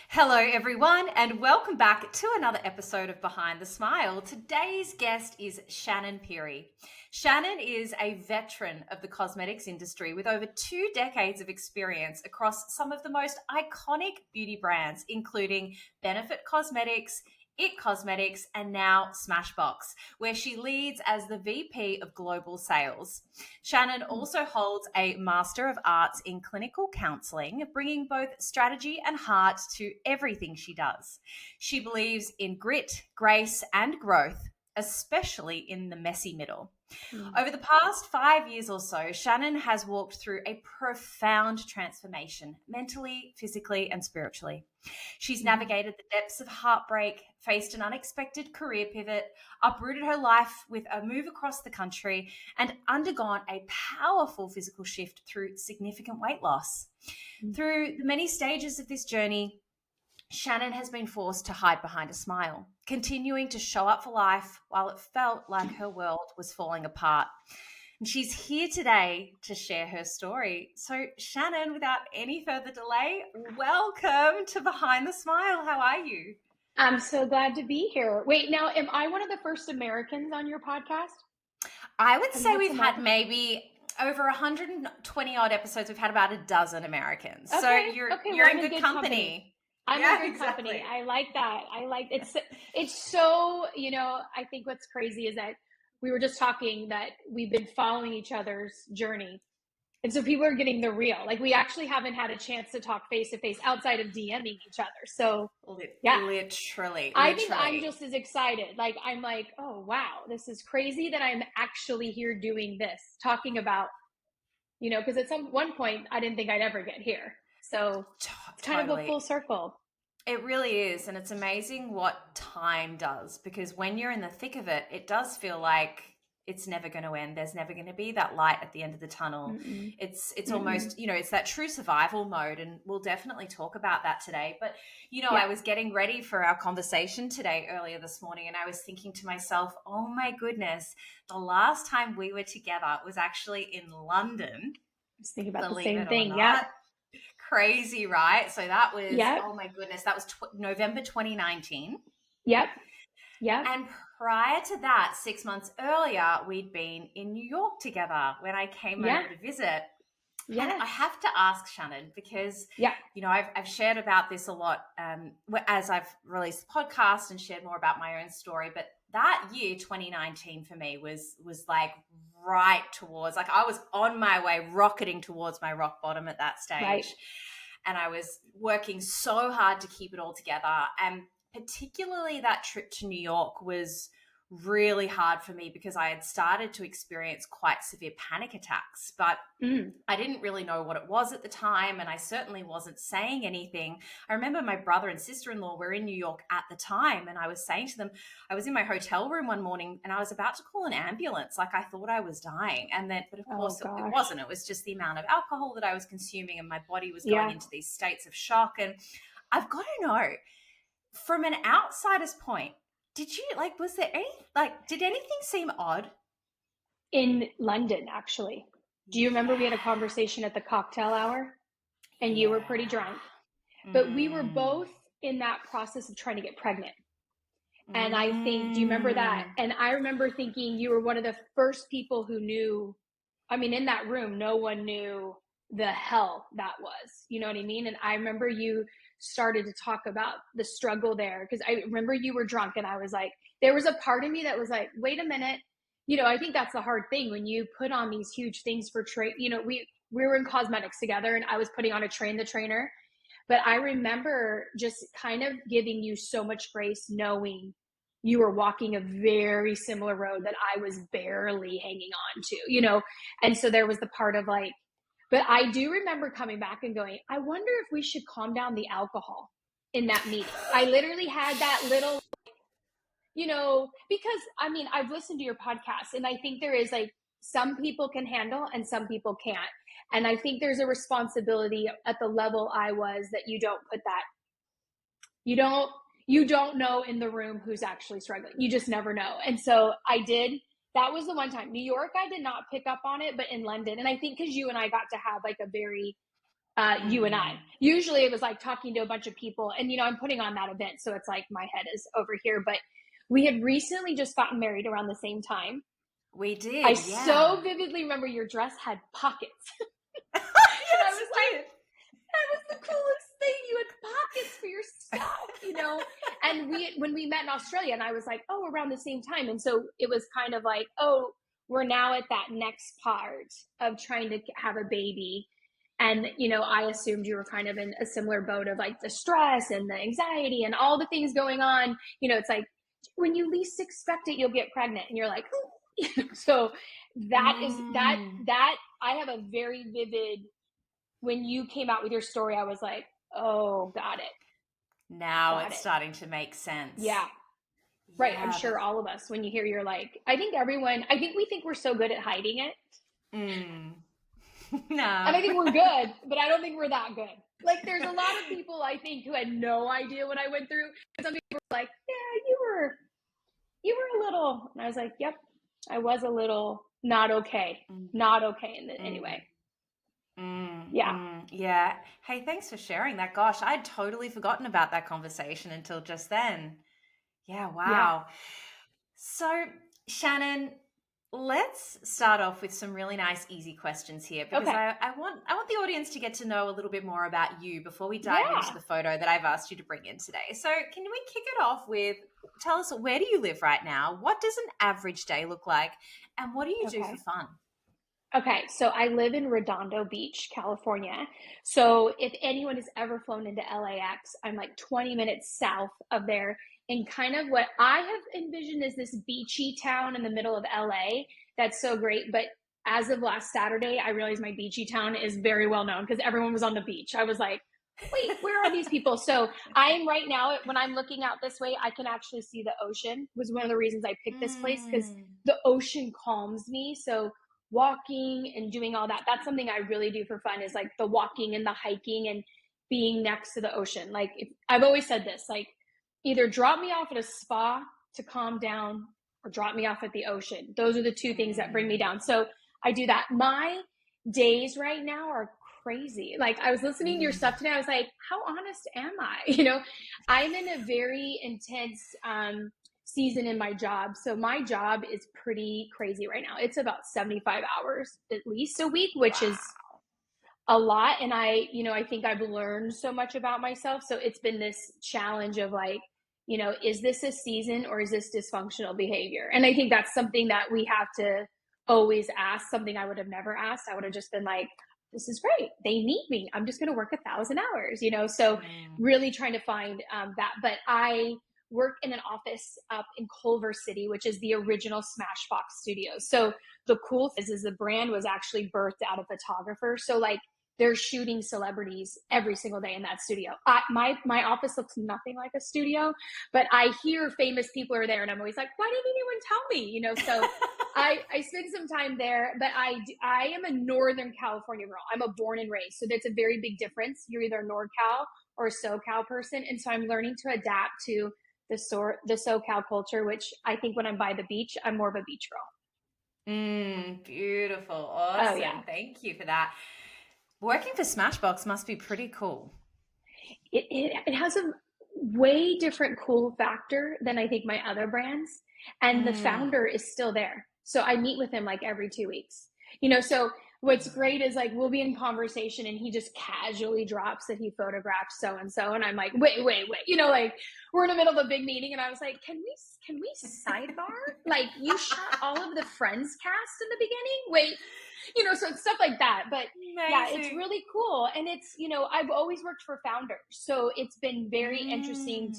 Hello, everyone, and welcome back to another episode of Behind the Smile. Today's guest is Shannon Pirie. Shannon is a veteran of the cosmetics industry with over 2 decades of experience across some of the most iconic beauty brands, including Benefit Cosmetics, It Cosmetics, and now Smashbox, where she leads as the VP of Global Sales. Shannon also holds a Master of Arts in Clinical Counseling, bringing both strategy and heart to everything she does. She believes in grit, grace, and growth, especially in the messy middle. Over the past 5 years or so, Shannon has walked through a profound transformation mentally, physically, and spiritually. She's navigated the depths of heartbreak, faced an unexpected career pivot, uprooted her life with a move across the country, and undergone a powerful physical shift through significant weight loss. Through the many stages of this journey, Shannon has been forced to hide behind a smile, continuing to show up for life while it felt like her world was falling apart. And she's here today to share her story. So, Shannon, without any further delay, welcome to Behind the Smile. How are you? I'm so glad to be here. Wait, now, am I one of the first Americans on your podcast? I would Have you say had we've some had other? maybe over 120 odd episodes. We've had about a dozen Americans. So Okay, you're okay, you're we're in in a good good company. company. I'm in Yeah, good company. exactly. I like that. I like it's so, I think what's crazy is that we were just talking that we've been following each other's journey. And so people are getting the real. Like we actually haven't had a chance to talk face to face outside of DMing each other. So, yeah. Literally, I think I'm literally. just as excited. Like I'm like, "Oh, wow, this is crazy that I'm actually here doing this, talking about because at some one point I didn't think I'd ever get here. So it's kind of a Totally. full circle. It really is. And it's amazing what time does, because when you're in the thick of it, it does feel like it's never going to end. There's never going to be that light at the end of the tunnel. Mm-mm. It's Mm-mm. almost, it's that true survival mode. And we'll definitely talk about that today. But, Yeah. I was getting ready for our conversation today earlier this morning, and I was thinking to myself, oh my goodness, the last time we were together was actually in London, I was thinking about the believe same it or thing. Yep. not. Crazy, right? So that was, Yep. oh my goodness, that was November 2019. Yep. Yep. And prior to that, 6 months earlier, we'd been in New York together when I came Yeah. over to visit. And I Yes. have to ask Shannon because, Yeah. I've shared about this a lot as I've released the podcast and shared more about my own story. But that year, 2019, for me was like right towards, like I was on my way, rocketing towards my rock bottom at that stage. Right. And I was working so hard to keep it all together. And particularly that trip to New York was really hard for me because I had started to experience quite severe panic attacks, but Mm. I didn't really know what it was at the time, and I certainly wasn't saying anything. I remember my brother and sister-in-law were in New York at the time, and I was saying to them, I was in my hotel room one morning and I was about to call an ambulance, like I thought I was dying. And then, but of Oh course it gosh. wasn't. It was just the amount of alcohol that I was consuming, and my body was going Yeah. into these states of shock. And I've got to know, from an outsider's point, did you was there any, did anything seem odd? In London, actually. Do you remember we had a Yeah. conversation at the cocktail hour and you were pretty Yeah. drunk? But we were Mm. both in that process of trying to get pregnant. And I think, do you remember that? Mm. And I remember thinking you were one of the first people who knew. I mean, in that room, no one knew the hell that was. You know what I mean? And I remember you started to talk about the struggle there because I remember you were drunk and I was like, there was a part of me that was like, wait a minute. I think that's the hard thing when you put on these huge things for trade. We were in cosmetics together and I was putting on a train the trainer. But I remember just kind of giving you so much grace, knowing you were walking a very similar road that I was barely hanging on to. And so there was the part of like, but I do remember coming back and going, I wonder if we should calm down the alcohol in that meeting. I literally had that little, because I mean, I've listened to your podcast and I think there is like some people can handle and some people can't. And I think there's a responsibility at the level I was that you don't put that, you don't, you don't know in the room who's actually struggling. You just never know. And so I did. That was the one time. New York, I did not pick up on it, but in London, and I think because you and I got to have like a very you and I. Usually it was like talking to a bunch of people, and I'm putting on that event, so it's like my head is over here. But we had recently just gotten married around the same time. We did, I yeah. so vividly remember your dress had pockets. Yes, And I was like, did. that was the coolest thing. You had pockets for your stuff, And when we met in Australia, and I was like, oh, around the same time. And so it was kind of like, oh, we're now at that next part of trying to have a baby. And, I assumed you were kind of in a similar boat of like the stress and the anxiety and all the things going on. It's like when you least expect it, you'll get pregnant, and you're like, so that is that I have a very vivid, when you came out with your story, I was like, oh, got it. Now it's starting to make sense. Yeah. Right. I'm sure all of us, when you hear, you're like, I think we think we're so good at hiding it. No. And I think we're good, but I don't think we're that good. Like, there's a lot of people, I think, who had no idea what I went through. Some people were like, yeah, you were a little, and I was like, yep, I was a little not okay. Not okay in any way. Yeah. Hey, thanks for sharing that. Gosh, I'd totally forgotten about that conversation until just then. Yeah, wow. Yeah. So, Shannon, let's start off with some really nice, easy questions here, because I want the audience to get to know a little bit more about you before we dive into the photo that I've asked you to bring in today. So can we kick it off with, tell us, where do you live right now? What does an average day look like? And what do you do for fun? Okay, so I live in Redondo Beach, California. So if anyone has ever flown into LAX, I'm like 20 minutes south of there. And kind of what I have envisioned is this beachy town in the middle of LA. That's so great. But as of last Saturday, I realized my beachy town is very well known because everyone was on the beach. I was like, wait, where are these people? So I am right now, when I'm looking out this way, I can actually see the ocean. Was one of the reasons I picked this place, because the ocean calms me. So walking and doing all that, that's something I really do for fun, is like the walking and the hiking and being next to the ocean. Like, I've always said this, like, either drop me off at a spa to calm down or drop me off at the ocean. Those are the two things that bring me down. So I do that. My days right now are crazy. Like, I was listening to your stuff today. I was like, how honest am I? I'm in a very intense season in my job. So my job is pretty crazy right now. It's about 75 hours at least a week, which is a lot. And I think I've learned so much about myself. So it's been this challenge of like, is this a season or is this dysfunctional behavior? And I think that's something that we have to always ask, something I would have never asked. I would have just been like, this is great. They need me. I'm just going to work 1,000 hours, So really trying to find that. But I work in an office up in Culver City, which is the original Smashbox Studios. So the cool thing is the brand was actually birthed out of photographers. So like, they're shooting celebrities every single day in that studio. My office looks nothing like a studio, but I hear famous people are there, and I'm always like, why didn't anyone tell me? So I spend some time there, but I am a Northern California girl. I'm a born and raised, so that's a very big difference. You're either a NorCal or a SoCal person, and so I'm learning to adapt to the SoCal culture, which I think when I'm by the beach, I'm more of a beach girl. Beautiful, awesome. Oh, yeah. Thank you for that. Working for Smashbox must be pretty cool. It has a way different cool factor than I think my other brands. And the founder is still there. So I meet with him like every 2 weeks. So what's great is like, we'll be in conversation and he just casually drops that he photographed so-and-so. And I'm like, wait. Like, we're in the middle of a big meeting. And I was like, can we sidebar? Like, you shot all of the Friends cast in the beginning? Wait. So it's stuff like that. But yeah, it's really cool. And it's, I've always worked for founders. So it's been very interesting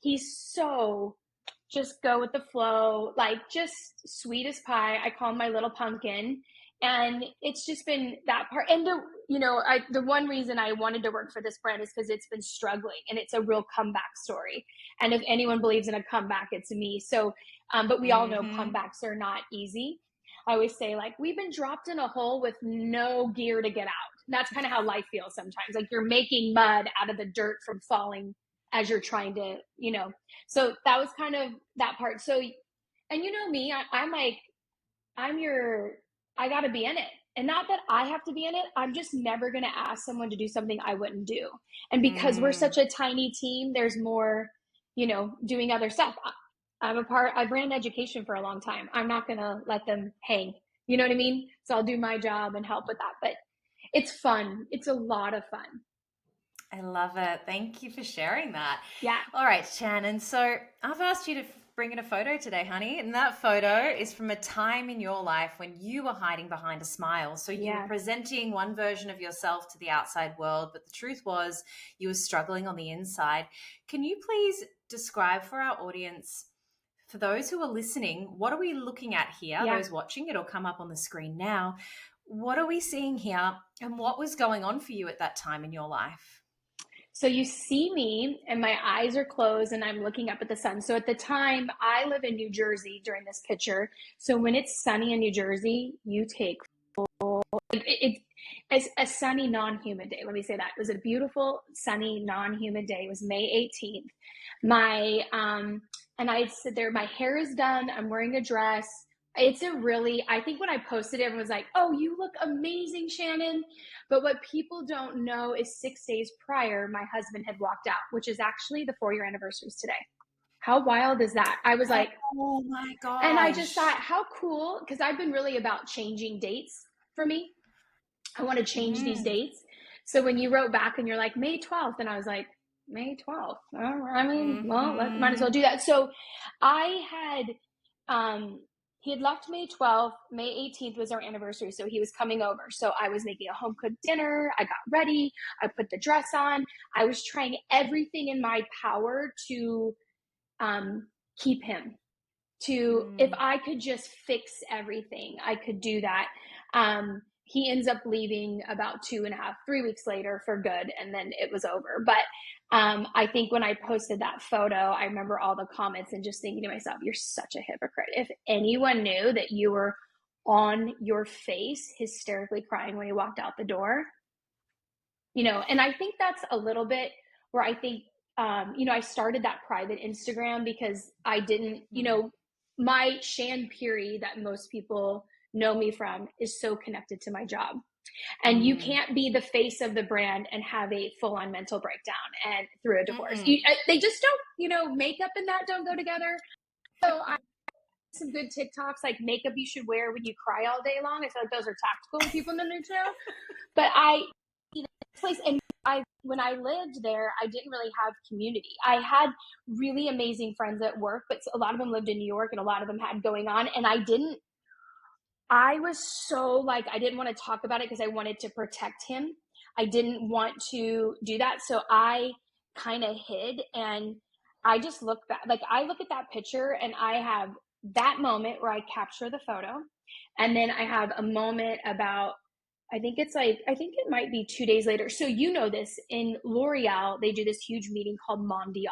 he's so just go with the flow, like just sweet as pie. I call him my little pumpkin. And it's just been that part. And the one reason I wanted to work for this brand is because it's been struggling and it's a real comeback story. And if anyone believes in a comeback, it's me. So, but we all know comebacks are not easy. I always say, like, we've been dropped in a hole with no gear to get out. And that's kind of how life feels sometimes. Like, you're making mud out of the dirt from falling as you're trying to, So that was kind of that part. So, and me, I'm like, I got to be in it. And not that I have to be in it, I'm just never going to ask someone to do something I wouldn't do. And because we're such a tiny team, there's more, doing other stuff. I've ran education for a long time. I'm not going to let them hang. You know what I mean? So I'll do my job and help with that. But it's fun. It's a lot of fun. I love it. Thank you for sharing that. Yeah. All right, Shannon. So I've asked you to bring in a photo today, honey. And that photo is from a time in your life when you were hiding behind a smile. So you were presenting one version of yourself to the outside world, but the truth was you were struggling on the inside. Can you please describe for our audience, for those who are listening, what are we looking at here? Yeah. Those watching, it'll come up on the screen now. What are we seeing here? And what was going on for you at that time in your life? So you see me and my eyes are closed and I'm looking up at the sun. So at the time, I live in New Jersey during this picture. So when it's sunny in New Jersey, you take it's a sunny, non-humid day. Let me say that. It was a beautiful, sunny, non-humid day. It was May 18th. And I'd sit there, my hair is done. I'm wearing a dress. I think when I posted it, everyone was like, oh, you look amazing, Shannon. But what people don't know is 6 days prior, my husband had walked out, which is actually the 4-year anniversary is today. How wild is that? I was like, oh my gosh. And I just thought, how cool, because I've been really about changing dates for me. I want to change these dates. So when you wrote back and you're like, May 12th, and I was like, May 12th. Might as well do that. So I had, he had left May 12th. May 18th was our anniversary. So he was coming over. So I was making a home cooked dinner. I got ready. I put the dress on. I was trying everything in my power to keep him. If I could just fix everything, I could do that. He ends up leaving about 2.5, 3 weeks later for good. And then it was over. But I think when I posted that photo, I remember all the comments and just thinking to myself, you're such a hypocrite. If anyone knew that you were on your face, hysterically crying when you walked out the door, and I think that's a little bit where I think, I started that private Instagram because I didn't, my Shannon Pirie that most people know me from is so connected to my job. And you can't be the face of the brand and have a full-on mental breakdown and through a divorce. They just don't, makeup and that don't go together. So I some good TikToks like makeup you should wear when you cry all day long. I feel like those are tactical people to know. But place and when I lived there, I didn't really have community. I had really amazing friends at work, but a lot of them lived in New York and a lot of them had going on. And I was so I didn't want to talk about it because I wanted to protect him. I didn't want to do that. So I kind of hid and I just look back. I look at that picture and I have that moment where I capture the photo. And then I have a moment about, I think it might be 2 days later. So this in L'Oreal, they do this huge meeting called Mondial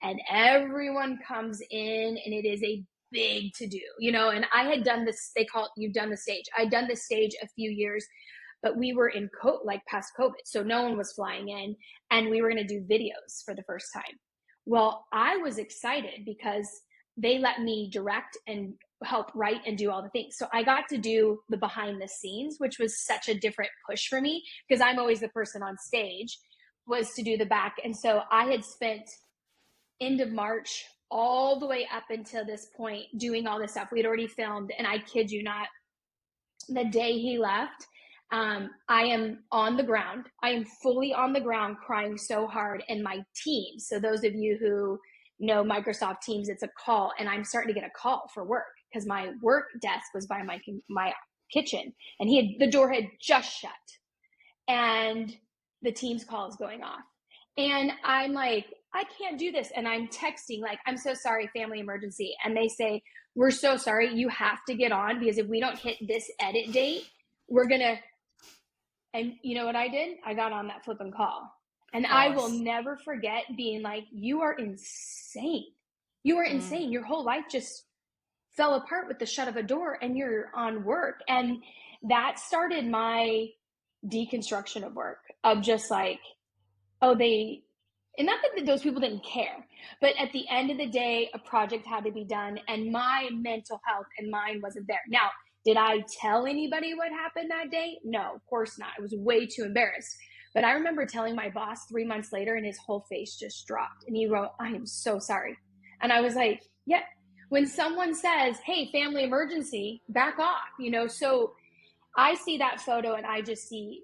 and everyone comes in and it is a big to do, and I had done this, they call it, you've done the stage. I'd done the stage a few years, but we were in past COVID. So no one was flying in and we were going to do videos for the first time. Well, I was excited because they let me direct and help write and do all the things. So I got to do the behind the scenes, which was such a different push for me because I'm always the person on stage, was to do the back. And so I had spent end of March all the way up until this point doing all this stuff. We'd already filmed, and I kid you not, the day he left, I am on the ground. I am fully on the ground crying so hard. And my team, so those of you who know Microsoft Teams, it's a call, and I'm starting to get a call for work because my work desk was by my kitchen and the door had just shut and the Teams call is going off. And I'm like, I can't do this. And I'm texting I'm so sorry, family emergency. And they say, we're so sorry. You have to get on because if we don't hit this edit date, we're going to. And you know what I did? I got on that flipping call. And I will never forget being like, you are insane. You are insane. Your whole life just fell apart with the shut of a door and you're on work. And that started my deconstruction of work, of just and not that those people didn't care, but at the end of the day, a project had to be done and my mental health and mind wasn't there. Now, Did I tell anybody what happened that day? No, of course not. I was way too embarrassed. But I remember telling my boss 3 months later, and his whole face just dropped. And he wrote, "I am so sorry." And I was like, yeah. When someone says, "Hey, family emergency," back off, So I see that photo and I just see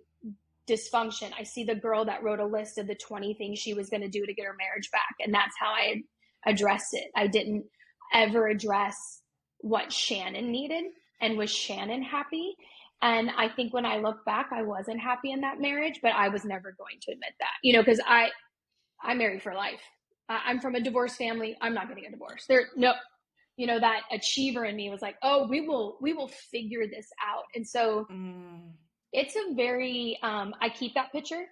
dysfunction. I see the girl that wrote a list of the 20 things she was going to do to get her marriage back. And that's how I addressed it. I didn't ever address what Shannon needed and was Shannon happy. And I think when I look back, I wasn't happy in that marriage, but I was never going to admit that, because I'm married for life. I'm from a divorced family. I'm not getting a divorce. That achiever in me was like, "Oh, we will figure this out." And so it's a very, I keep that picture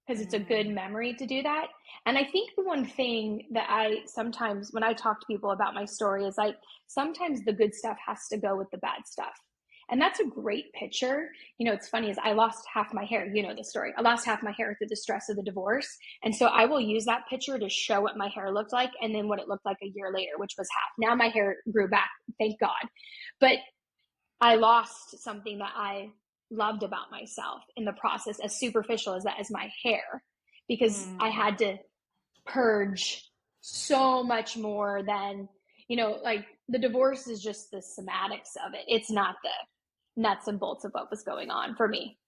because it's a good memory to do that. And I think the one thing that I sometimes, when I talk to people about my story, is like, sometimes the good stuff has to go with the bad stuff. And that's a great picture. It's funny is I lost half my hair. You know the story. I lost half my hair through the stress of the divorce. And so I will use that picture to show what my hair looked like and then what it looked like a year later, which was half. Now my hair grew back, thank God. But I lost something that I loved about myself in the process, as superficial as that is my hair, because I had to purge so much more than, like the divorce is just the somatics of it. It's not the nuts and bolts of what was going on for me.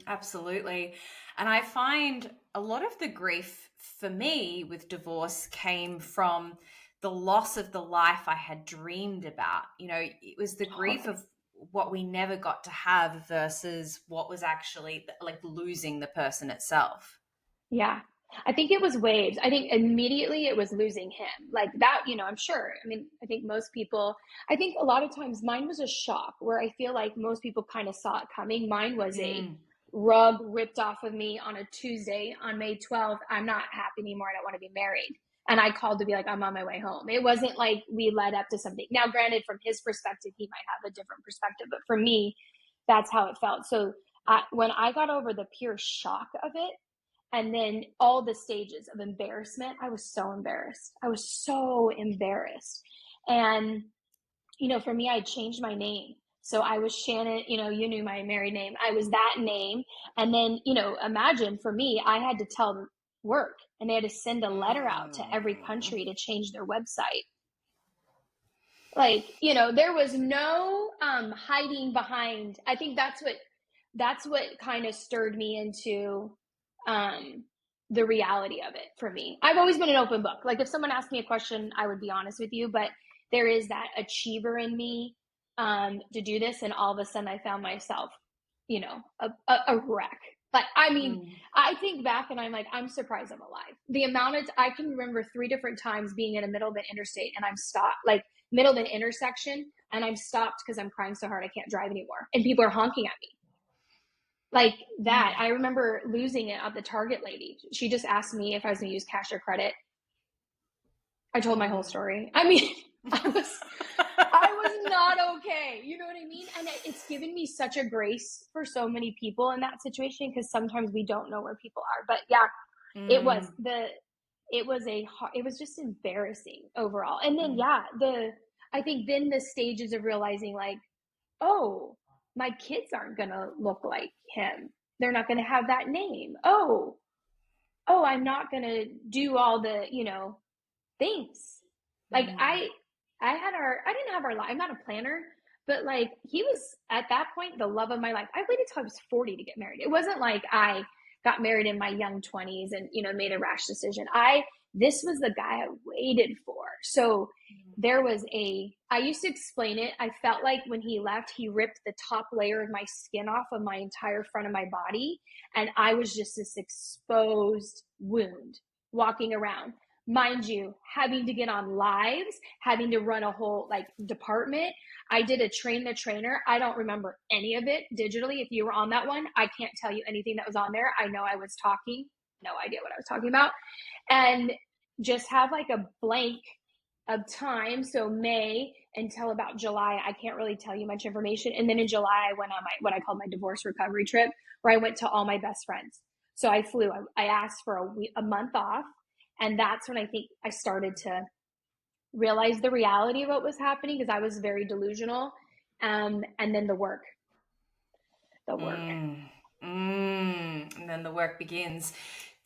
Absolutely. And I find a lot of the grief for me with divorce came from the loss of the life I had dreamed about. It was the grief of what we never got to have versus what was actually like losing the person itself. Yeah. I think it was waves. I think immediately it was losing him. Like that, I'm sure. I mean, I think I think a lot of times mine was a shock where I feel like most people kind of saw it coming. Mine was a rug ripped off of me on a Tuesday on May 12th. I'm not happy anymore. I don't want to be married. And I called to be like, I'm on my way home. It wasn't like we led up to something. Now, granted, from his perspective, he might have a different perspective, but for me, that's how it felt. So when I got over the pure shock of it, and then all the stages of embarrassment, I was so embarrassed. And, for me, I changed my name. So I was Shannon, you knew my married name. I was that name. And then, imagine for me, I had to tell work and they had to send a letter out to every country to change their website. Like, there was no hiding behind. I think that's what kind of stirred me into the reality of it for me. I've always been an open book. Like if someone asked me a question, I would be honest with you, but there is that achiever in me to do this. And all of a sudden I found myself, a wreck. But I mean, I think back and I'm like, I'm surprised I'm alive. The amount of, I can remember 3 different times being in the middle of an interstate and I'm stopped, like middle of an intersection, and I'm stopped because I'm crying so hard I can't drive anymore. And people are honking at me. Like that. I remember losing it at the Target lady. She just asked me if I was going to use cash or credit. I told my whole story. I mean, I was not okay. You know what I mean? And it's given me such a grace for so many people in that situation, because sometimes we don't know where people are. But yeah, it was just embarrassing overall. And then I think then the stages of realizing like, oh, my kids aren't going to look like him. They're not going to have that name. Oh, I'm not going to do all the, things. Like I didn't have our life. I'm not a planner, but like he was at that point, the love of my life. I waited till I was 40 to get married. It wasn't like I got married in my young 20s and, made a rash decision. This was the guy I waited for. So I used to explain it. I felt like when he left, he ripped the top layer of my skin off of my entire front of my body. And I was just this exposed wound walking around. Mind you, having to get on lives, having to run a whole like department. I did a train the trainer. I don't remember any of it digitally. If you were on that one, I can't tell you anything that was on there. I know I was talking, no idea what I was talking about. And just have like a blank of time. So May until about July, I can't really tell you much information. And then in July, I went on what I called my divorce recovery trip, where I went to all my best friends. So I flew. I asked for a month off. And that's when I think I started to realize the reality of what was happening, because I was very delusional. And then the work. And then the work begins.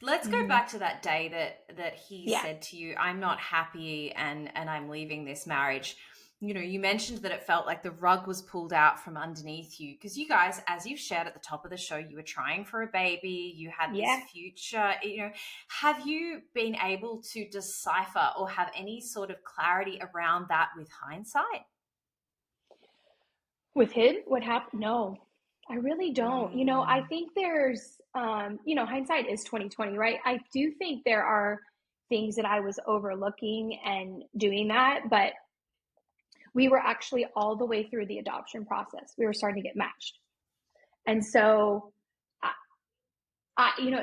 Let's go Mm-hmm. back to that day that he Yeah. said to you, "I'm not happy and I'm leaving this marriage." You know, you mentioned that it felt like the rug was pulled out from underneath you because you guys, as you shared at the top of the show, you were trying for a baby, you had this Yeah. future, you know. Have you been able to decipher or have any sort of clarity around that with hindsight? With him, what happened? No, I really don't. I Mm, think there's, hindsight is 2020, right? I do think there are things that I was overlooking and doing that, but we were actually all the way through the adoption process. We were starting to get matched. And so,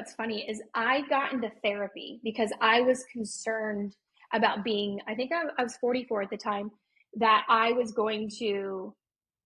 it's funny is I got into therapy because I was concerned about being, I think I was 44 at the time, that I was going to,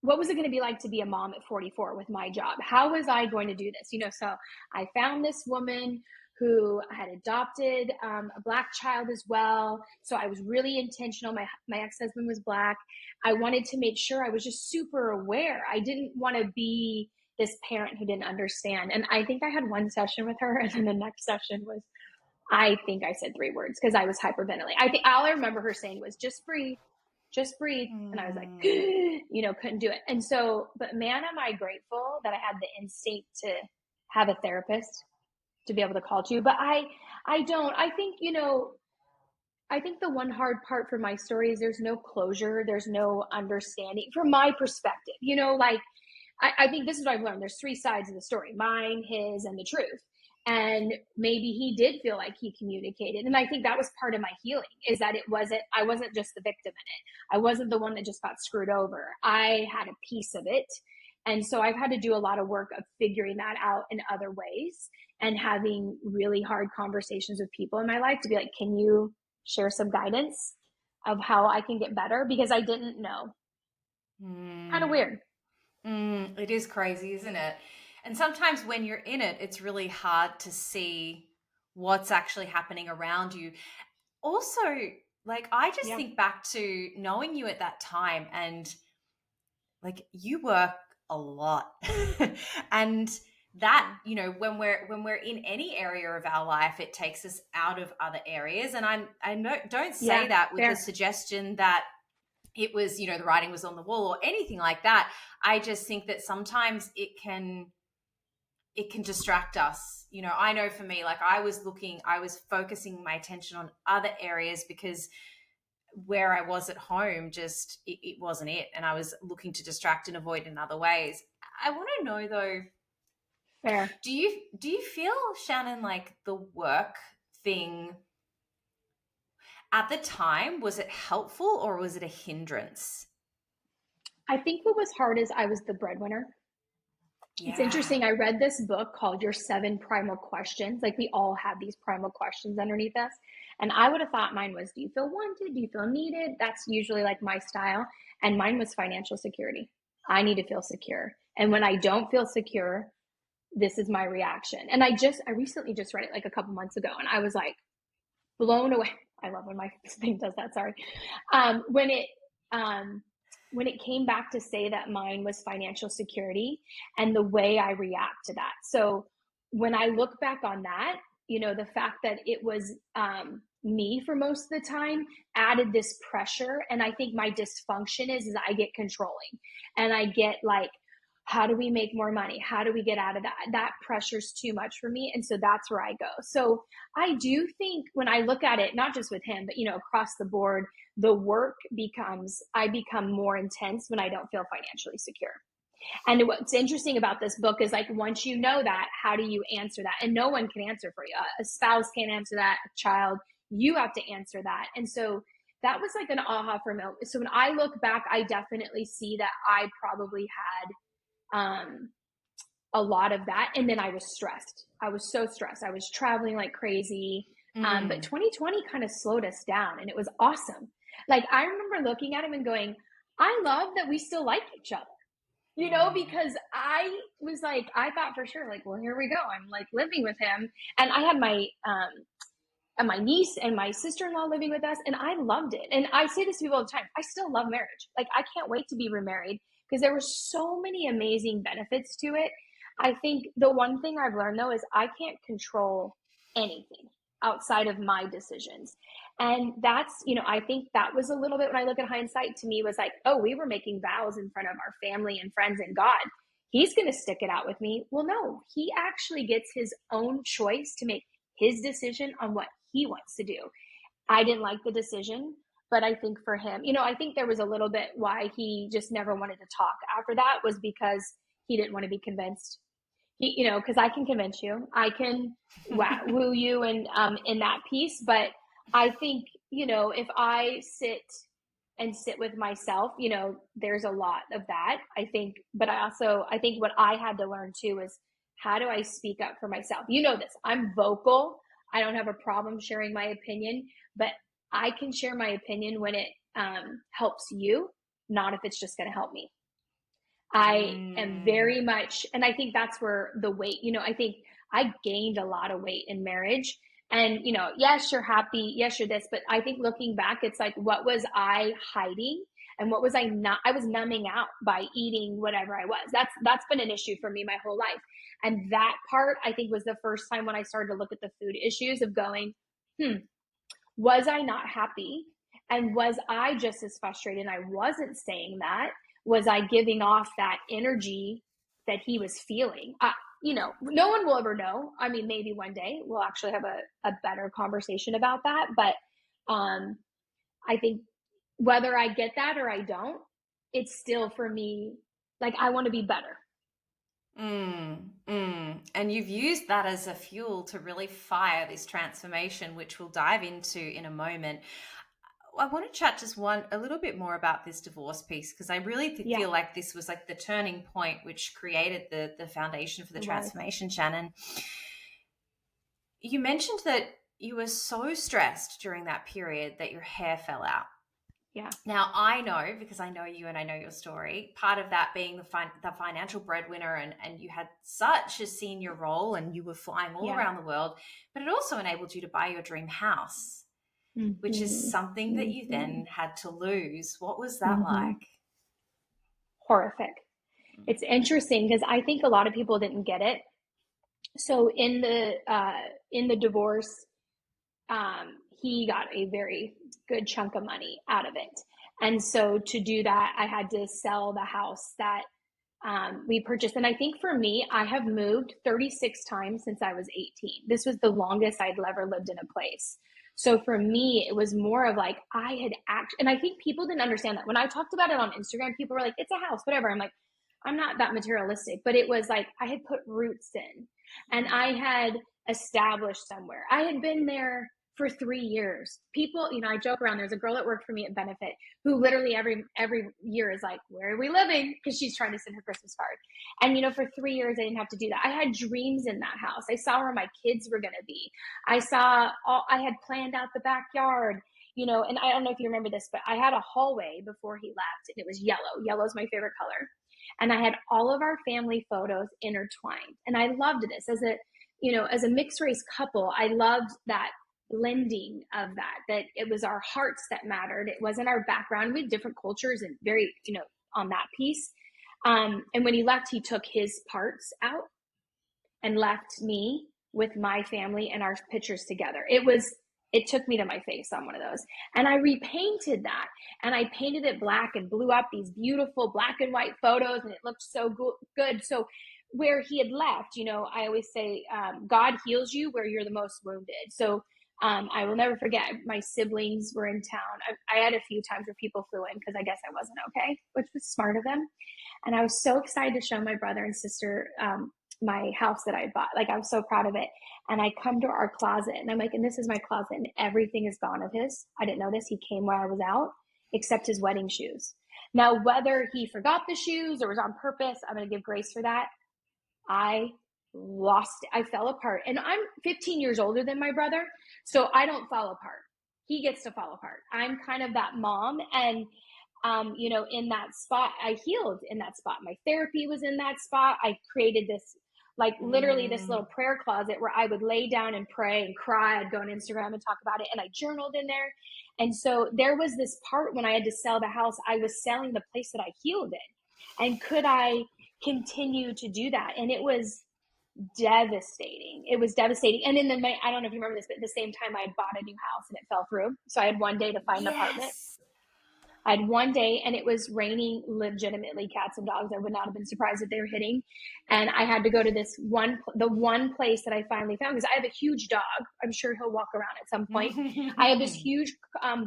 what was it going to be like to be a mom at 44 with my job? How was I going to do this? So I found this woman who had adopted a Black child as well. So I was really intentional. My ex-husband was Black. I wanted to make sure I was just super aware. I didn't want to be this parent who didn't understand. And I think I had one session with her, and then the next session was, I think I said 3 words because I was hyperventilating. I think all I remember her saying was, just breathe, just breathe. And I was like, mm, couldn't do it. And so, but man, am I grateful that I had the instinct to have a therapist to be able to call to. But I don't, I think the one hard part for my story is there's no closure. There's no understanding from my perspective, like, I think this is what I've learned. There's 3 sides of the story: mine, his, and the truth. And maybe he did feel like he communicated. And I think that was part of my healing, is that I wasn't just the victim in it. I wasn't the one that just got screwed over. I had a piece of it. And so I've had to do a lot of work of figuring that out in other ways and having really hard conversations with people in my life to be like, can you share some guidance of how I can get better? Because I didn't know. Kind of mm. weird. It is crazy, isn't it? And sometimes when you're in it, it's really hard to see what's actually happening around you. Also, like, I just Yeah. think back to knowing you at that time, and like, you work a lot. And that, Yeah. when we're in any area of our life, it takes us out of other areas. And I know, don't say Yeah. that with the Fair. suggestion that it was, the writing was on the wall or anything like that. I just think that sometimes it can distract us. I know for me, like, I was focusing my attention on other areas because where I was at home, just it wasn't it. And I was looking to distract and avoid in other ways. I want to know though, Fair. do you feel, Shannon, like the work thing at the time, was it helpful or was it a hindrance? I think what was hard is I was the breadwinner. It's Yeah. interesting. I read this book called Your 7 Primal Questions. Like, we all have these primal questions underneath us. And I would have thought mine was, do you feel wanted? Do you feel needed? That's usually like my style. And mine was financial security. I need to feel secure. And when I don't feel secure, this is my reaction. And I recently just read it like a couple months ago, and I was like blown away. I love when my thing does that. Sorry. Um, when it, um, when it came back to say that mine was financial security and the way I react to that. So when I look back on that, the fact that it was me for most of the time added this pressure. And I think my dysfunction is I get controlling, and I get like, how do we make more money? How do we get out of that? That pressure's too much for me. And so that's where I go. So I do think when I look at it, not just with him, but across the board, I become more intense when I don't feel financially secure. And what's interesting about this book is, like, once you know that, how do you answer that? And no one can answer for you. A spouse can't answer that, a child, you have to answer that. And so that was like an aha for me. So when I look back, I definitely see that I probably had a lot of that. And then I was stressed. I was so stressed. I was traveling like crazy. But Mm. 2020 kind of slowed us down, and it was awesome. Like, I remember looking at him and going, I love that we still like each other, Mm. because I was like, I thought for sure, like, well, here we go. I'm like living with him. And I had my niece and my sister-in-law living with us, and I loved it. And I say this to people all the time, I still love marriage. Like, I can't wait to be remarried, because there were so many amazing benefits to it. I think the one thing I've learned though is I can't control anything outside of my decisions. And that's, I think that was a little bit, when I look at hindsight, to me was like, oh, we were making vows in front of our family and friends and God. He's going to stick it out with me. Well, no, he actually gets his own choice to make his decision on what he wants to do. I didn't like the decision, but I think for him, I think there was a little bit why he just never wanted to talk after that, was because he didn't want to be convinced. Because I can convince you, I can woo you and in that piece. But I think, if I sit with myself, there's a lot of that, I think. But I think what I had to learn too is, how do I speak up for myself? This, I'm vocal. I don't have a problem sharing my opinion, but I can share my opinion when it helps you, not if it's just going to help me. I am very much, and I think that's where the weight, I think I gained a lot of weight in marriage. And, yes, you're happy. Yes, you're this. But I think looking back, it's like, what was I hiding? And what was I not? I was numbing out by eating whatever I was. That's been an issue for me my whole life. And that part, I think, was the first time when I started to look at the food issues of going, was I not happy? And was I just as frustrated? And I wasn't saying that. Was I giving off that energy that he was feeling? No one will ever know. I mean, maybe one day we'll actually have a better conversation about that. But I think whether I get that or I don't, it's still, for me, like, I want to be better. And you've used that as a fuel to really fire this transformation, which we'll dive into in a moment. I want to chat just a little bit more about this divorce piece, because I really feel like this was like the turning point which created the foundation for the transformation. Shannon, you mentioned that you were so stressed during that period that your hair fell out. Yeah. Now, I know, because I know you and I know your story, part of that being the financial breadwinner, and you had such a senior role and you were flying all around the world, but it also enabled you to buy your dream house. Which is something that you then had to lose. What was that like? Horrific. It's interesting because I think a lot of people didn't get it. So in the divorce, he got a very good chunk of money out of it. And so to do that, I had to sell the house that we purchased. And I think for me, I have moved 36 times since I was 18. This was the longest I'd ever lived in a place. So for me, it was more of like, and I think people didn't understand that. When I talked about it on Instagram, people were like, it's a house, whatever. I'm like, I'm not that materialistic, but it was like, I had put roots in and I had established somewhere. I had been there for 3 years. People, I joke around. There's a girl that worked for me at Benefit who literally every year is like, where are we living? Because she's trying to send her Christmas card. And, for 3 years, I didn't have to do that. I had dreams in that house. I saw where my kids were going to be. I had planned out the backyard, and I don't know if you remember this, but I had a hallway before he left and it was yellow. Yellow is my favorite color. And I had all of our family photos intertwined. And I loved this as a mixed race couple. I loved that blending of that it was our hearts that mattered. It wasn't our background. We had different cultures and very, on that piece. And when he left, he took his parts out and left me with my family and our pictures together. It took me to my face on one of those. And I repainted that and I painted it black and blew up these beautiful black and white photos and it looked so good. So where he had left, I always say, God heals you where you're the most wounded. So I will never forget, my siblings were in town. I had a few times where people flew in because I guess I wasn't okay, which was smart of them. And I was so excited to show my brother and sister my house that I bought. Like, I was so proud of it. And I come to our closet and I'm like, and this is my closet and everything is gone of his. I didn't know this. He came while I was out, except his wedding shoes. Now, whether he forgot the shoes or was on purpose, I'm going to give grace for that. I lost it. I fell apart. And I'm 15 years older than my brother, so I don't fall apart. He gets to fall apart. I'm kind of that mom. And, in that spot, I healed in that spot. My therapy was in that spot. I created this, like literally this little prayer closet where I would lay down and pray and cry. I'd go on Instagram and talk about it. And I journaled in there. And so there was this part when I had to sell the house, I was selling the place that I healed in. And could I continue to do that? And it was devastating. It was devastating. And in I don't know if you remember this, but at the same time, I had bought a new house and it fell through. So I had one day to find an apartment. Yes. I had one day and it was raining legitimately cats and dogs. I would not have been surprised if they were hitting. And I had to go to the one place that I finally found, because I have a huge dog. I'm sure he'll walk around at some point. I have this huge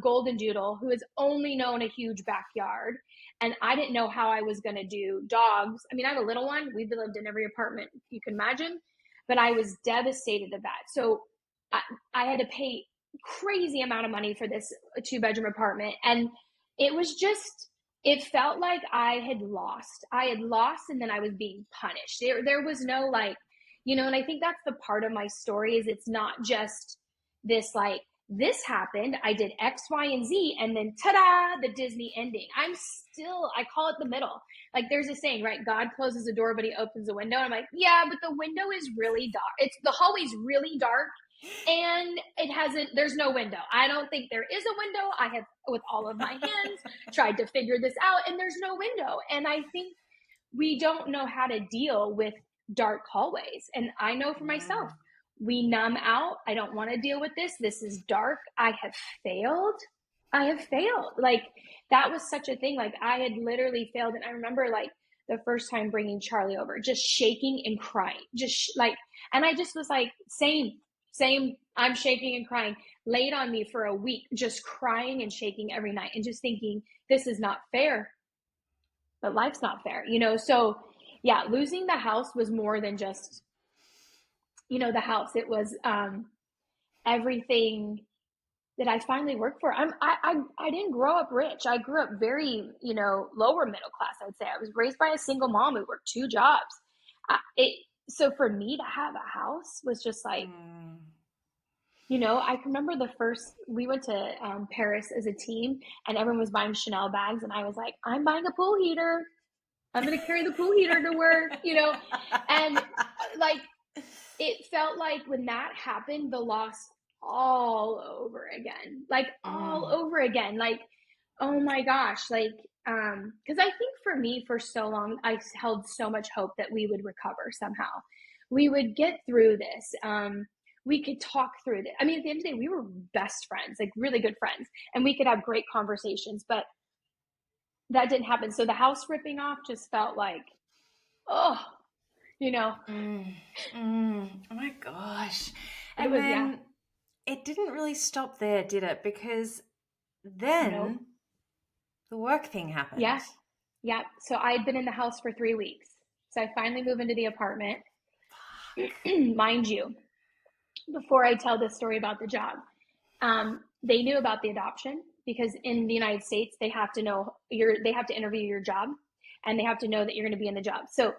golden doodle who has only known a huge backyard. And I didn't know how I was going to do dogs. I mean, I have a little one. We've lived in every apartment you can imagine, but I was devastated of that. So I had to pay crazy amount of money for this 2-bedroom apartment. And it was just, it felt like I had lost, and then I was being punished. There was no like, and I think that's the part of my story is it's not just this, like, this happened, I did X, Y, and Z, and then ta-da, the Disney ending. I call it the middle. Like there's a saying, right? God closes a door, but he opens a window. And I'm like, yeah, but the window is really dark. The hallway's really dark. And there's no window. I don't think there is a window. I have, with all of my hands, tried to figure this out, and there's no window. And I think we don't know how to deal with dark hallways. And I know for myself, we numb out. I don't want to deal with this. This is dark. I have failed. Like that was such a thing. Like I had literally failed. And I remember like the first time bringing Charlie over, just shaking and crying, and I just was like, same, I'm shaking and crying, laid on me for a week, just crying and shaking every night and just thinking, this is not fair, but life's not fair, So yeah, losing the house was more than just, the house. It was everything that I finally worked for. I didn't grow up rich. I grew up very, lower middle class, I would say. I was raised by a single mom who worked 2 jobs. So for me to have a house was just like, I can remember we went to Paris as a team and everyone was buying Chanel bags. And I was like, I'm buying a pool heater. I'm going to carry the pool heater to work, and like, it felt like when that happened, the loss all over again, like, oh my gosh. Like, cause I think for me, for so long, I held so much hope that we would recover somehow. We would get through this. We could talk through it. I mean, at the end of the day, we were best friends, like really good friends, and we could have great conversations, but that didn't happen. So the house ripping off just felt like, oh, Oh my gosh. And then it didn't really stop there, did it? Because then the work thing happened. Yeah. So I had been in the house for 3 weeks. So I finally moved into the apartment. Mind you, before I tell this story about the job, they knew about the adoption, because in the United States, they have to interview your job, and they have to know that you're going to be in the job. So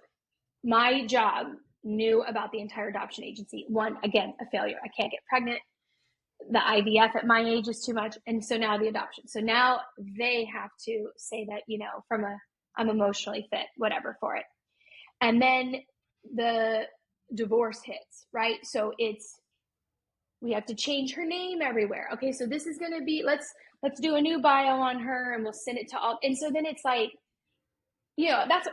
my job knew about the entire adoption agency. One, again, a failure. I can't get pregnant. The IVF at my age is too much. And so now the adoption. So now they have to say that, I'm emotionally fit, whatever, for it. And then the divorce hits, right? So we have to change her name everywhere. Okay, so this is going to be, let's do a new bio on her and we'll send it to all. And so then it's like, that's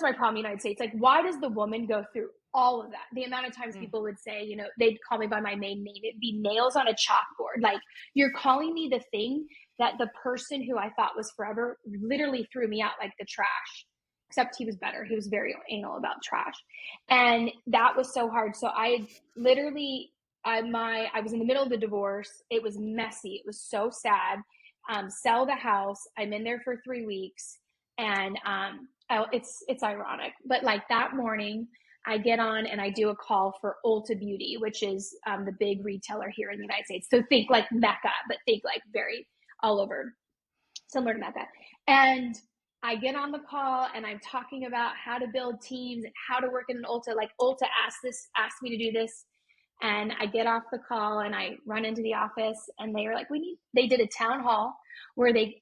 my problem in the United States. Like, why does the woman go through all of that? The amount of times people would say, they'd call me by my maiden name. It'd be nails on a chalkboard. Like, you're calling me the thing that the person who I thought was forever literally threw me out like the trash. Except he was better. He was very anal about trash. And that was so hard. So I literally, I was in the middle of the divorce. It was messy. It was so sad. Sell the house. I'm in there for 3 weeks. And it's ironic, but like that morning I get on and I do a call for Ulta Beauty, which is the big retailer here in the United States. So think like Mecca, but think like very all over, similar to Mecca. And I get on the call and I'm talking about how to build teams and how to work in an Ulta. Like Ulta asked me to do this. And I get off the call and I run into the office and they were like, they did a town hall where they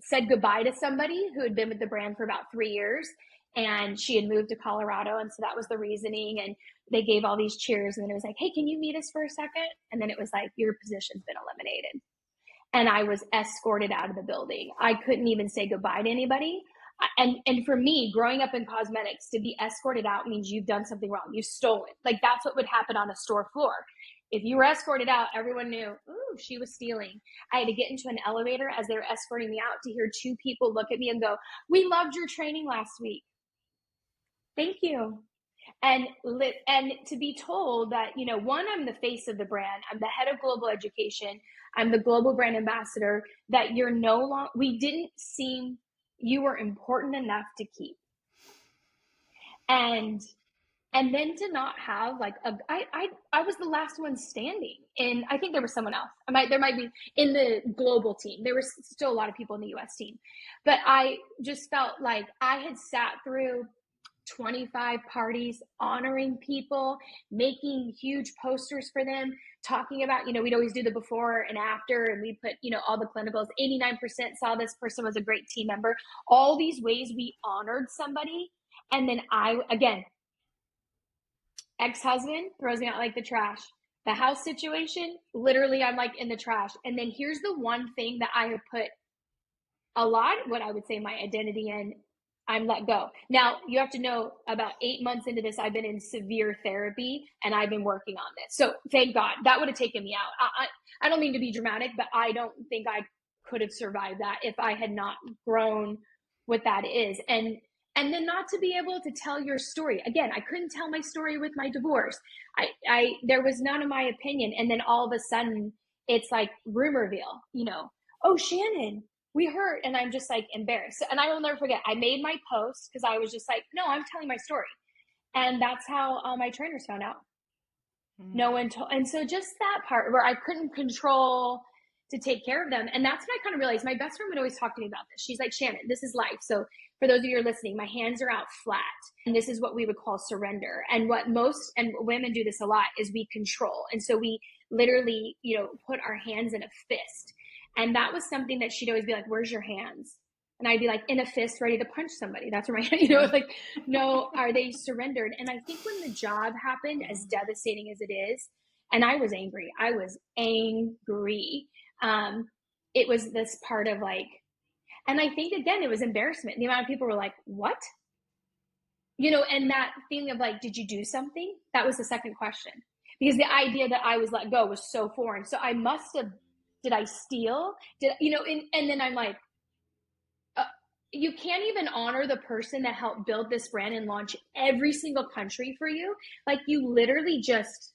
said goodbye to somebody who had been with the brand for about 3 years, and she had moved to Colorado. And so that was the reasoning. And they gave all these cheers. And then it was like, hey, can you meet us for a second? And then it was like, your position's been eliminated. And I was escorted out of the building. I couldn't even say goodbye to anybody. And for me, growing up in cosmetics, to be escorted out means you've done something wrong. You've stolen. Like that's what would happen on a store floor. If you were escorted out, everyone knew, ooh, she was stealing. I had to get into an elevator as they were escorting me out to hear two people look at me and go, we loved your training last week. Thank you. And to be told that, one, I'm the face of the brand. I'm the head of global education. I'm the global brand ambassador, that you're no longer, we didn't seem, you were important enough to keep. And then to not have I was the last one standing, and I think there was someone else. There might be in the global team. There was still a lot of people in the US team, but I just felt like I had sat through 25 parties, honoring people, making huge posters for them, talking about, we'd always do the before and after, and we put, all the clinicals. 89% saw this person was a great team member. All these ways we honored somebody. And then again, ex-husband throws me out like the trash. The house situation, literally, I'm like in the trash. And then here's the one thing that I have put a lot, what I would say my identity in, I'm let go. Now, you have to know, about 8 months into this, I've been in severe therapy and I've been working on this. So thank God. That would have taken me out. I don't mean to be dramatic, but I don't think I could have survived that if I had not grown what that is. And then not to be able to tell your story. Again, I couldn't tell my story with my divorce. There was none of my opinion. And then all of a sudden it's like rumorville, oh, Shannon, we heard. And I'm just like embarrassed. And I will never forget, I made my post because I was just like, no, I'm telling my story. And that's how all my trainers found out. No one told. And so just that part where I couldn't control to take care of them. And that's when I kind of realized, my best friend would always talk to me about this. She's like, Shannon, this is life. So for those of you who are listening, my hands are out flat. And this is what we would call surrender. And what most, and women do this a lot, is we control. And so we literally, put our hands in a fist. And that was something that she'd always be like, where's your hands? And I'd be like, in a fist, ready to punch somebody. That's where my hand, like, no, are they surrendered? And I think when the job happened, as devastating as it is, and I was angry. It was this part of like, and I think again, it was embarrassment. The amount of people were like, what? And that feeling of like, did you do something? That was the second question. Because the idea that I was let go was so foreign. So I must have, did I steal? And then I'm like, you can't even honor the person that helped build this brand and launch every single country for you. Like you literally just,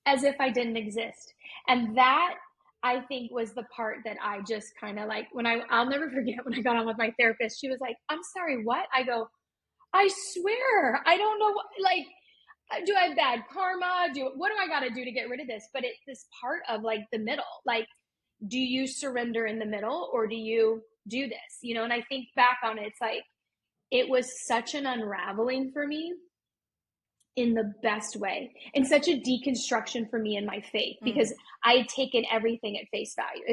as if I didn't exist. And that, I think, was the part that I just kind of like, I'll never forget when I got on with my therapist. She was like, I'm sorry, what? I go, I swear, I don't know, do I have bad karma? What do I got to do to get rid of this? But it's this part of like the middle, like, do you surrender in the middle or do you do this? And I think back on it, it's like, it was such an unraveling for me in the best way, and such a deconstruction for me in my faith, because I had taken everything at face value.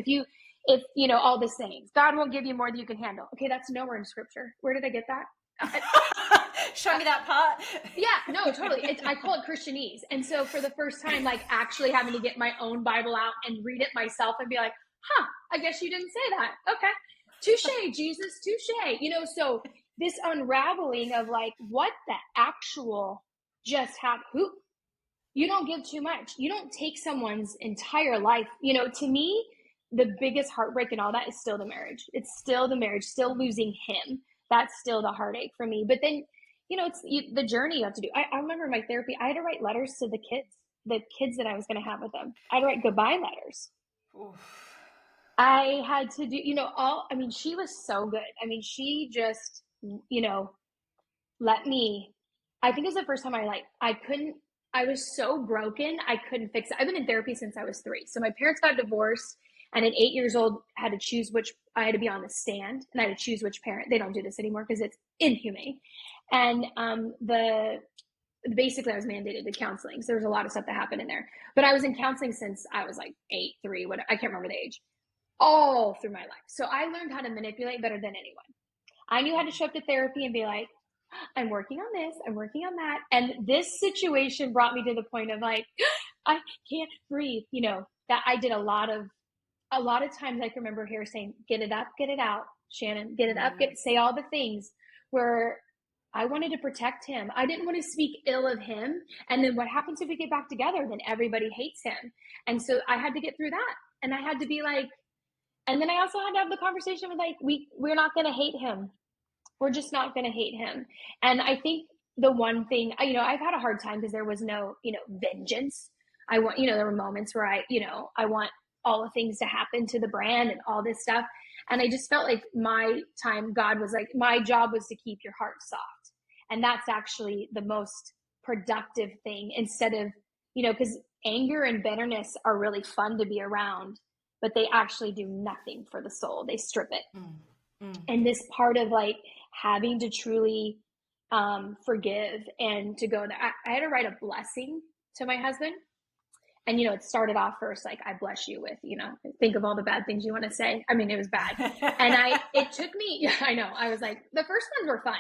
If all the sayings, God won't give you more than you can handle. Okay, that's nowhere in scripture. Where did I get that? Show me that part. Yeah, no, totally. I call it Christianese. And so for the first time, like actually having to get my own Bible out and read it myself and be like, I guess you didn't say that. Okay. Touche, Jesus, touche. So this unraveling of like, what the actual just happened. You don't give too much. You don't take someone's entire life. To me, the biggest heartbreak and all that is still the marriage. It's still the marriage, still losing him. That's still the heartache for me. But then, it's the journey you have to do. I remember in my therapy, I had to write letters to the kids that I was going to have with them. I had to write goodbye letters. Oof. I had to do, she was so good. She just, let me, I think it was the first time I was so broken, I couldn't fix it. I've been in therapy since I was 3. So my parents got divorced, and at 8 years old, I had to be on the stand, and I had to choose which parent. They don't do this anymore because it's inhumane. And basically I was mandated to counseling. So there was a lot of stuff that happened in there. But I was in counseling since I was like 8, 3, whatever. I can't remember the age. All through my life. So I learned how to manipulate better than anyone. I knew how to show up to therapy and be like, I'm working on this, I'm working on that. And this situation brought me to the point of like, I can't breathe. That I did a lot of times I can remember here saying, get it up, get it out. Shannon. Get it up, say all the things where I wanted to protect him. I didn't want to speak ill of him. And then what happens if we get back together? Then everybody hates him. And so I had to get through that. And I had to be like, and then I also had to have the conversation with like, we're not going to hate him. We're just not going to hate him. And I think the one thing, I've had a hard time because there was no, vengeance. I want, there were moments where I want all the things to happen to the brand and all this stuff. And I just felt like my time, God was like, my job was to keep your heart soft. And that's actually the most productive thing instead of, because anger and bitterness are really fun to be around, but they actually do nothing for the soul. They strip it. And this part of like having to truly forgive and to go there. I had to write a blessing to my husband. And, it started off first, like, I bless you with, think of all the bad things you want to say. I mean, it was bad. And it took me, I know, I was like, the first ones were fun.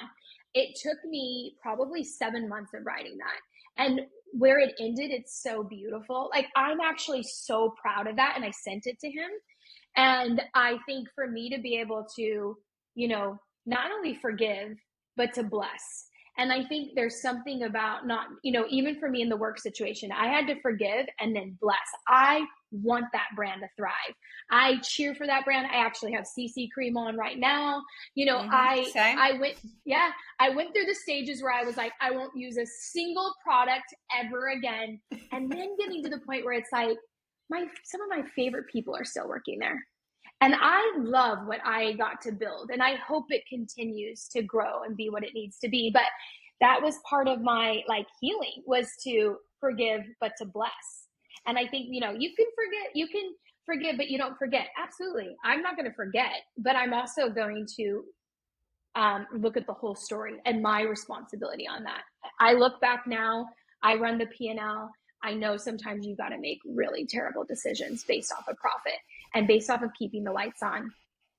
It took me probably 7 months of writing that. And where it ended, it's so beautiful. Like, I'm actually so proud of that. And I sent it to him. And I think for me to be able to, not only forgive, but to bless. And I think there's something about not, even for me in the work situation, I had to forgive and then bless. I want that brand to thrive. I cheer for that brand. I actually have CC cream on right now. I went through the stages where I was like, I won't use a single product ever again. And then getting to the point where it's like, some of my favorite people are still working there. And I love what I got to build. And I hope it continues to grow and be what it needs to be. But that was part of my like healing, was to forgive, but to bless. And I think, you can forgive, but you don't forget. Absolutely. I'm not going to forget, but I'm also going to look at the whole story and my responsibility on that. I look back now, I run the P&L. I know sometimes you got to make really terrible decisions based off of profit and based off of keeping the lights on.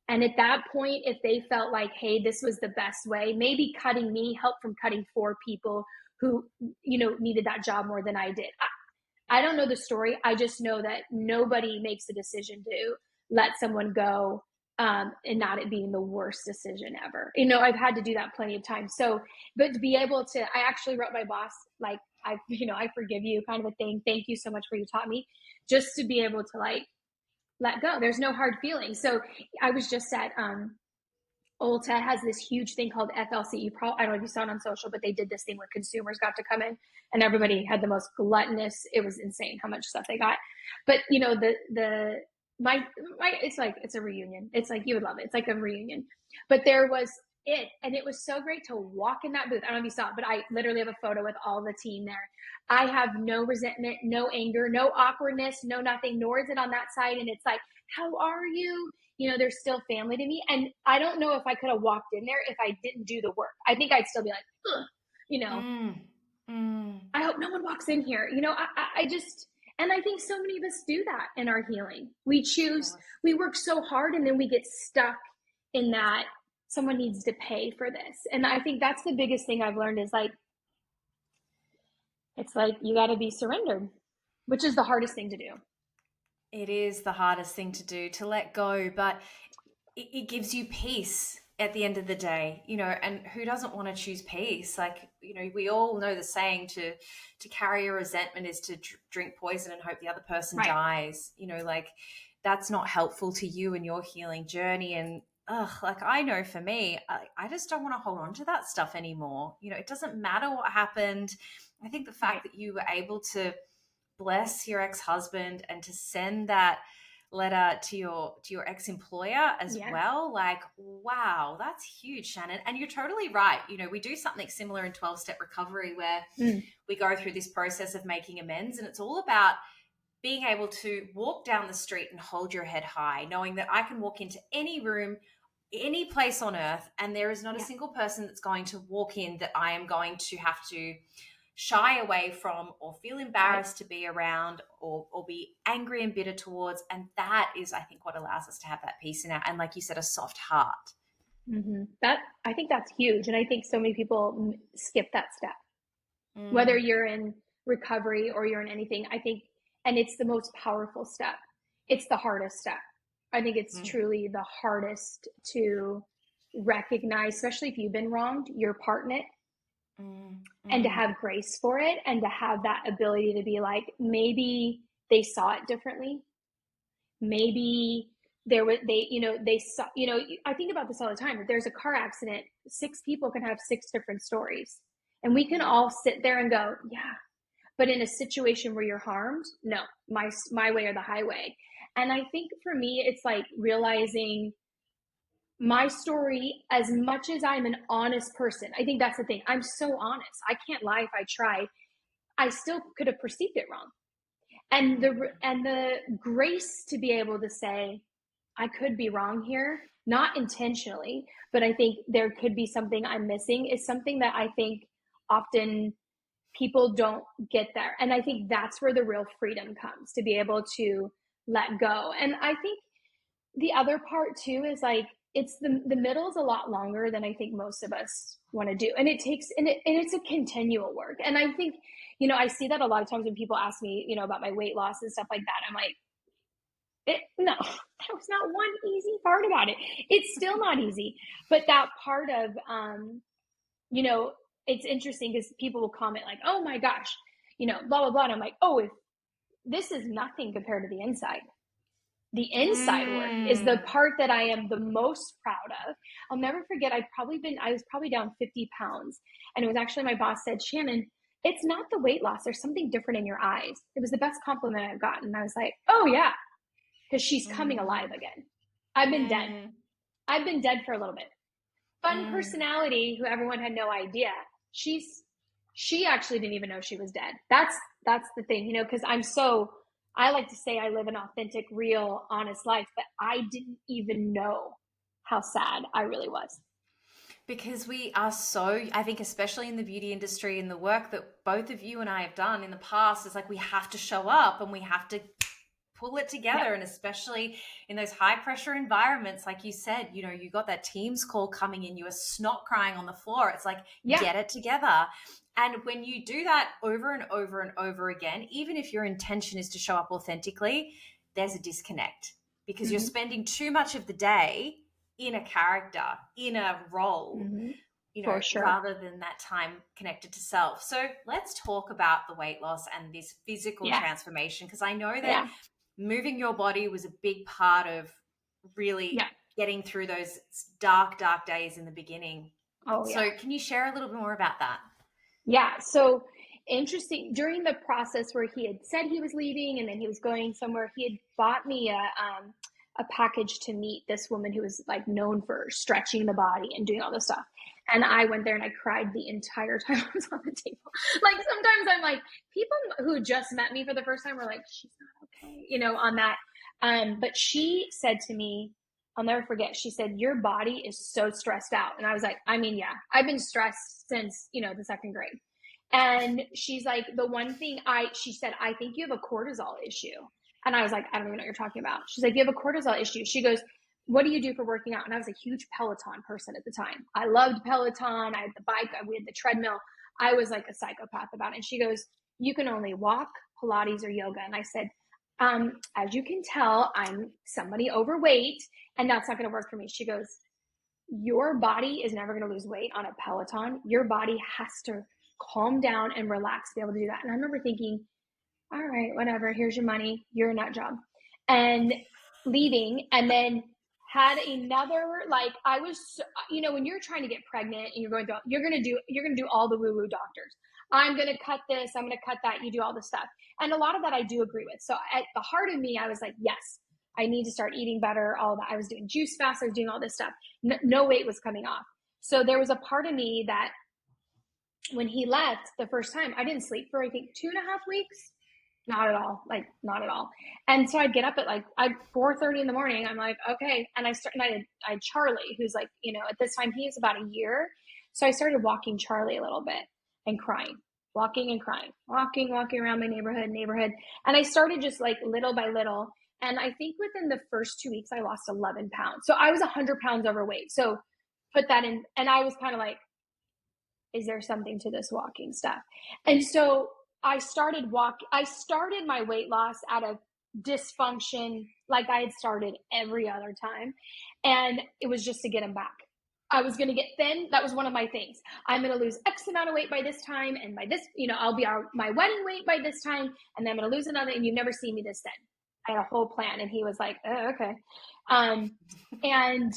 And at that point, if they felt like, hey, this was the best way, maybe cutting me helped from cutting 4 people who, needed that job more than I did. I don't know the story. I just know that nobody makes a decision to let someone go and not it being the worst decision ever. I've had to do that plenty of times. So, but to be able to, I actually wrote my boss, like, I forgive you kind of a thing. Thank you so much for you taught me, just to be able to like, let go. There's no hard feelings. So I was just at, Ulta has this huge thing called FLC. I don't know if you saw it on social, but they did this thing where consumers got to come in and everybody had the most gluttonous. It was insane how much stuff they got. But it's like, it's a reunion. It's like, you would love it. It's like a reunion. But there was and it was so great to walk in that booth. I don't know if you saw it, but I literally have a photo with all the team there. I have no resentment, no anger, no awkwardness, no nothing, nor is it on that side. And it's like, how are you? They're still family to me. And I don't know if I could have walked in there if I didn't do the work. I think I'd still be like, I hope no one walks in here. I just, and I think so many of us do that in our healing. We work so hard and then we get stuck in that someone needs to pay for this. And I think that's the biggest thing I've learned is like, it's like, you got to be surrendered, which is the hardest thing to do. It is the hardest thing to do, to let go, but it gives you peace at the end of the day, and who doesn't want to choose peace? Like, we all know the saying to carry a resentment is to drink poison and hope the other person dies, like that's not helpful to you and your healing journey. And like I know for me, I just don't want to hold on to that stuff anymore. It doesn't matter what happened. I think the fact that you were able to bless your ex-husband and to send that letter to your ex-employer as well, like, wow, that's huge, Shannon. And you're totally right. We do something similar in 12-step recovery where we go through this process of making amends, and it's all about being able to walk down the street and hold your head high, knowing that I can walk into any room, any place on earth, and there is not a single person that's going to walk in that I am going to have to shy away from or feel embarrassed to be around or be angry and bitter towards. And that is, I think, what allows us to have that peace in our, and like you said, a soft heart. That, I think that's huge. And I think so many people skip that step, whether you're in recovery or you're in anything, I think, and it's the most powerful step. It's the hardest step. I think it's truly the hardest to recognize, especially if you've been wronged, your part in it, and to have grace for it, and to have that ability to be like, maybe they saw it differently. Maybe they saw, I think about this all the time. If there's a car accident, 6 people can have 6 different stories, and we can all sit there and go, yeah. But in a situation where you're harmed, no, my way or the highway. And I think for me, it's like realizing my story, as much as I'm an honest person. I think that's the thing. I'm so honest. I can't lie if I try. I still could have perceived it wrong. And the grace to be able to say, I could be wrong here, not intentionally, but I think there could be something I'm missing, is something that I think often people don't get there. And I think that's where the real freedom comes, to be able to let go. And I think the other part too is like, it's the middle is a lot longer than I think most of us want to do. And it takes, and it's a continual work. And I think, I see that a lot of times when people ask me, about my weight loss and stuff like that. I'm like, no, that was not one easy part about it. It's still not easy. But that part of, it's interesting because people will comment like, oh my gosh, blah, blah, blah. And I'm like, oh, if this is nothing compared to the inside. The inside work is the part that I am the most proud of. I'll never forget, I was probably down 50 pounds. And it was actually, my boss said, Shannon, it's not the weight loss. There's something different in your eyes. It was the best compliment I've gotten. And I was like, oh yeah, because she's coming alive again. I've been dead. I've been dead for a little bit. Fun personality, who everyone had no idea. She actually didn't even know she was dead. That's the thing, because I like to say I live an authentic, real, honest life, but I didn't even know how sad I really was. Because we are so, I think, especially in the beauty industry and the work that both of you and I have done in the past, is like, we have to show up and we have to pull it together. Yep. And especially in those high pressure environments, like you said, you got that Teams call coming in, you were snot crying on the floor. It's like, get it together. And when you do that over and over and over again, even if your intention is to show up authentically, there's a disconnect, because you're spending too much of the day in a character, in a role, For sure. rather than that time connected to self. So let's talk about the weight loss and this physical transformation, because I know that moving your body was a big part of really getting through those dark, dark days in the beginning. So can you share a little bit more about that? Yeah. So interesting. During the process where he had said he was leaving and then he was going somewhere, he had bought me a package to meet this woman who was like known for stretching the body and doing all this stuff. And I went there and I cried the entire time I was on the table. Like, sometimes I'm like, people who just met me for the first time were like, she's not okay, on that. But she said to me, I'll never forget, she said, your body is so stressed out. And I was like, I mean, yeah, I've been stressed since, the 2nd grade. And she's like, the one thing she said, I think you have a cortisol issue. And I was like, I don't even know what you're talking about. She's like, you have a cortisol issue. She goes, what do you do for working out? And I was a huge Peloton person at the time. I loved Peloton. I had the bike. We had the treadmill. I was like a psychopath about it. And she goes, you can only walk, Pilates, or yoga. And I said, as you can tell, I'm somebody overweight, and that's not going to work for me. She goes, your body is never going to lose weight on a Peloton. Your body has to calm down and relax to be able to do that. And I remember thinking, all right, whatever, here's your money. You're a nut job. And leaving, and then had another, like, I was, when you're trying to get pregnant and you're going to do all the woo-woo doctors. I'm going to cut this, I'm going to cut that. You do all this stuff. And a lot of that I do agree with. So at the heart of me, I was like, yes, I need to start eating better. All that. I was doing juice fast. I was doing all this stuff. No weight was coming off. So there was a part of me that when he left the first time, I didn't sleep for, I think, 2.5 weeks. Not at all. Like, not at all. And so I'd get up at 4:30 in the morning. I'm like, okay. And I had Charlie, who's like, at this time he was about a year. So I started walking Charlie a little bit and crying, walking and crying, walking around my neighborhood. And I started just like little by little. And I think within the first 2 weeks, I lost 11 pounds. So I was 100 pounds overweight. So put that in. And I was kind of like, is there something to this walking stuff? And so I started my weight loss out of dysfunction like I had started every other time. And it was just to get him back. I was going to get thin. That was one of my things. I'm going to lose X amount of weight by this time. And by this, I'll be my wedding weight by this time. And then I'm going to lose another. And you've never seen me this thin. I had a whole plan. And he was like, oh, okay. And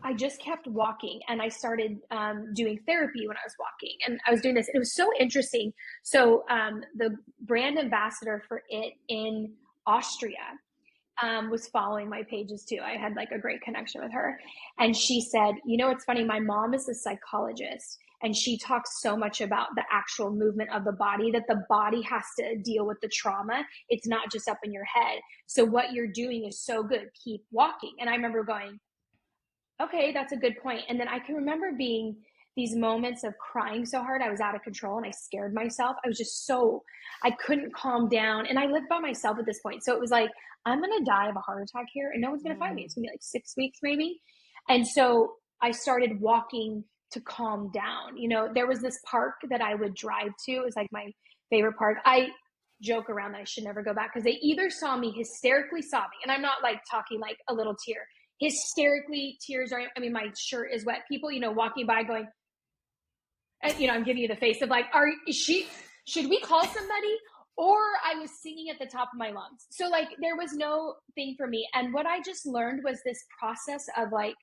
I just kept walking, and I started doing therapy when I was walking, and I was doing this. It was so interesting. So the brand ambassador for it in Austria was following my pages too. I had like a great connection with her. And she said, it's funny. My mom is a psychologist, and she talks so much about the actual movement of the body, that the body has to deal with the trauma. It's not just up in your head. So what you're doing is so good. Keep walking. And I remember going, okay, that's a good point. And then I can remember being these moments of crying so hard I was out of control, and I scared myself. I was just I couldn't calm down. And I lived by myself at this point. So it was like, I'm going to die of a heart attack here, and no one's going to find me. It's going to be like 6 weeks maybe. And so I started walking to calm down. There was this park that I would drive to. It was like my favorite park. I joke around that I should never go back, because they either saw me hysterically sobbing, and I'm not like talking like a little tear, hysterically tears are, my shirt is wet. People, walking by going, I'm giving you the face of like, should we call somebody? Or I was singing at the top of my lungs. So like, there was no thing for me. And what I just learned was this process of like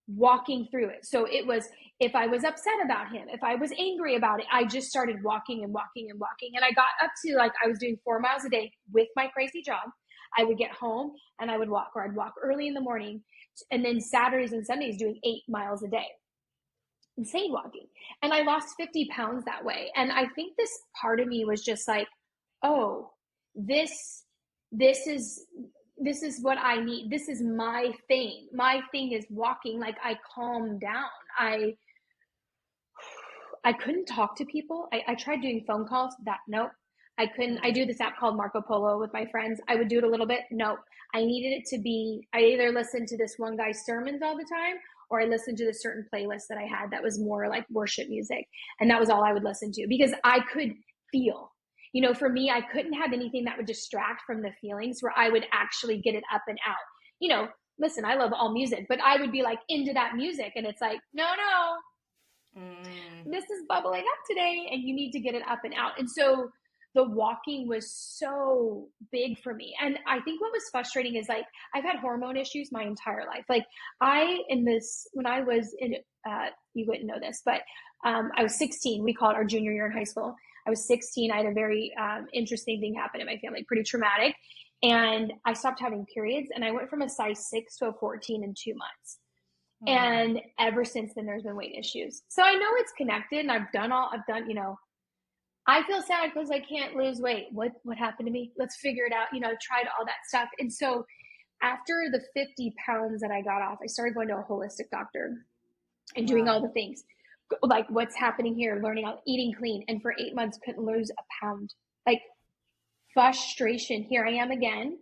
walking through it. So it was, if I was upset about him, if I was angry about it, I just started walking and walking and walking. And I got up to like, I was doing 4 miles a day with my crazy job. I would get home and I would walk, or I'd walk early in the morning, and then Saturdays and Sundays doing 8 miles a day. Insane walking. And I lost 50 pounds that way. And I think this part of me was just like, oh, this is what I need. This is my thing. My thing is walking. Like, I calmed down. I couldn't talk to people. I tried doing phone calls. Nope. I couldn't. I do this app called Marco Polo with my friends. I would do it a little bit. Nope. I needed it to be, I either listened to this one guy's sermons all the time, or I listened to the certain playlist that I had that was more like worship music. And that was all I would listen to, because I could feel, for me, I couldn't have anything that would distract from the feelings, where I would actually get it up and out. Listen, I love all music, but I would be like into that music, and it's like, no, this is bubbling up today, and you need to get it up and out. And so the walking was so big for me. And I think what was frustrating is like, I've had hormone issues my entire life. Like when I was in, you wouldn't know this, but I was 16. We called our junior year in high school. I was 16. I had a very interesting thing happen in my family, pretty traumatic. And I stopped having periods, and I went from a size 6 to a 14 in 2 months. And ever since then, there's been weight issues. So I know it's connected, and I've done, I feel sad because I can't lose weight. What happened to me? Let's figure it out. Tried all that stuff. And so after the 50 pounds that I got off, I started going to a holistic doctor and doing all the things. Like, what's happening here, learning out, eating clean. And for 8 months, couldn't lose a pound. Like, frustration. Here I am again,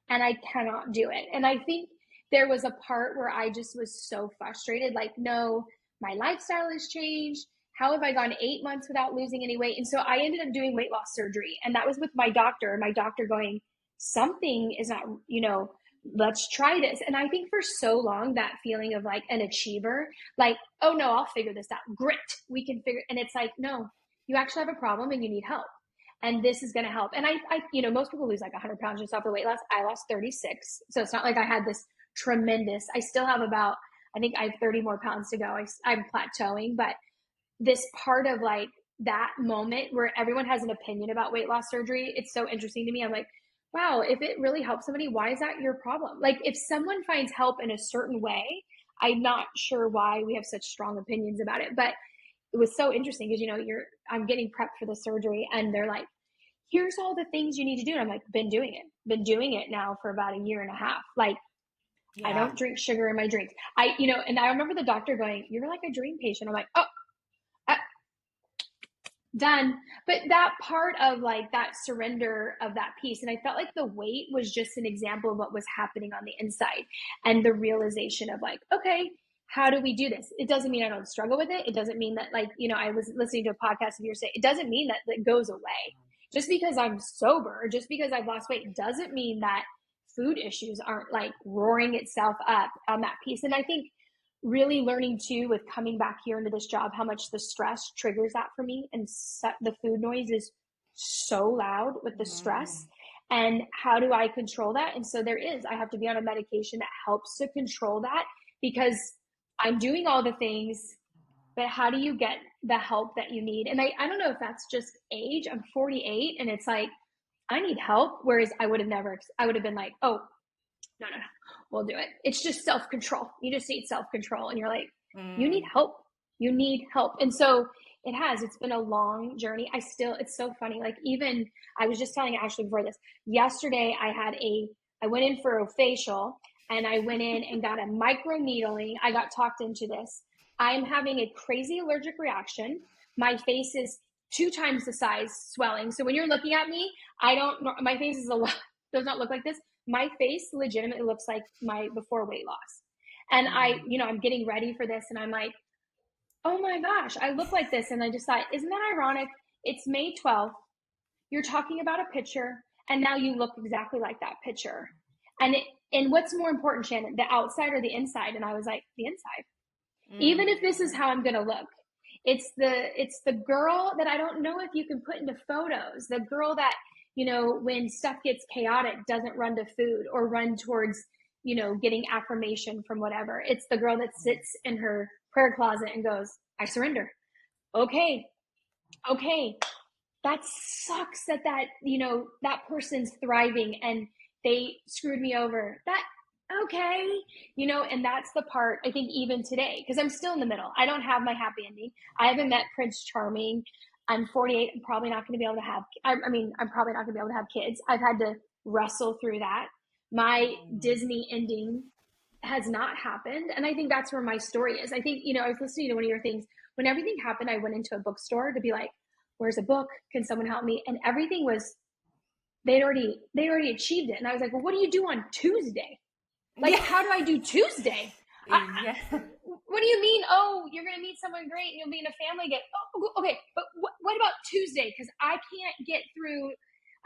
and I cannot do it. And I think there was a part where I just was so frustrated. Like, no, my lifestyle has changed. How have I gone 8 months without losing any weight? And so I ended up doing weight loss surgery. And that was with my doctor, and my doctor going, something is not, let's try this. And I think for so long, that feeling of like an achiever, like, oh no, I'll figure this out. Grit, we can figure. And it's like, no, you actually have a problem and you need help. And this is going to help. And I, most people lose like 100 pounds just off the weight loss. I lost 36. So it's not like I had this tremendous, I still have about, I think I have 30 more pounds to go. I'm plateauing, but this part of like that moment where everyone has an opinion about weight loss surgery, it's so interesting to me. I'm like, wow, if it really helps somebody, why is that your problem? Like, if someone finds help in a certain way, I'm not sure why we have such strong opinions about it. But it was so interesting because, I'm getting prepped for the surgery, and they're like, here's all the things you need to do. And I'm like, been doing it now for about a year and a half. Like, I don't drink sugar in my drinks. And I remember the doctor going, you're like a dream patient. I'm like, oh, done. But that part of like that surrender of that piece. And I felt like the weight was just an example of what was happening on the inside, and the realization of like, okay, how do we do this? It doesn't mean I don't struggle with it. It doesn't mean that, like, I was listening to a podcast of yours say, it doesn't mean that it goes away. just because I'm sober or just because I've lost weight doesn't mean that food issues aren't like roaring itself up on that piece. And I think really learning too with coming back here into this job how much the stress triggers that for me, and the food noise is so loud with the stress, and how do I control that? And so I have to be on a medication that helps to control that, because I'm doing all the things, but how do you get the help that you need? And I don't know if that's just age. I'm 48 and it's like I need help, whereas I would have been like, oh, no, we'll do it. It's just self-control. You just need self-control. And you're like, you need help. You need help. And so it's been a long journey. It's so funny. Like, even I was just telling Ashley before this, yesterday I went in for a facial, and I went in and got a micro needling. I got talked into this. I'm having a crazy allergic reaction. My face is 2 times the size swelling. So when you're looking at me, my face does not look like this. My face legitimately looks like my before weight loss. And I'm getting ready for this, and I'm like, oh my gosh, I look like this. And I just thought, isn't that ironic? It's May 12th. You're talking about a picture, and now you look exactly like that picture. And what's more important, Shannon, the outside or the inside? And I was like, the inside. Even if this is how I'm going to look, it's the girl that I don't know if you can put into photos, the girl that, when stuff gets chaotic, doesn't run to food or run towards, getting affirmation from whatever. It's the girl that sits in her prayer closet and goes, I surrender. Okay. That sucks that person's thriving and they screwed me over. Okay. And that's the part, I think, even today, because I'm still in the middle. I don't have my happy ending. I haven't met Prince Charming. I'm 48. I'm probably not going to be able to have, I'm probably not going to be able to have kids. I've had to wrestle through that. My Disney ending has not happened. And I think that's where my story is. I think, I was listening to one of your things. When everything happened, I went into a bookstore to be like, where's a book? Can someone help me? And everything was, they'd already achieved it. And I was like, well, what do you do on Tuesday? Like, how do I do Tuesday? What do you mean? Oh, you're going to meet someone great and you'll be in a family again. Oh, okay. But what about Tuesday? Because I can't get through.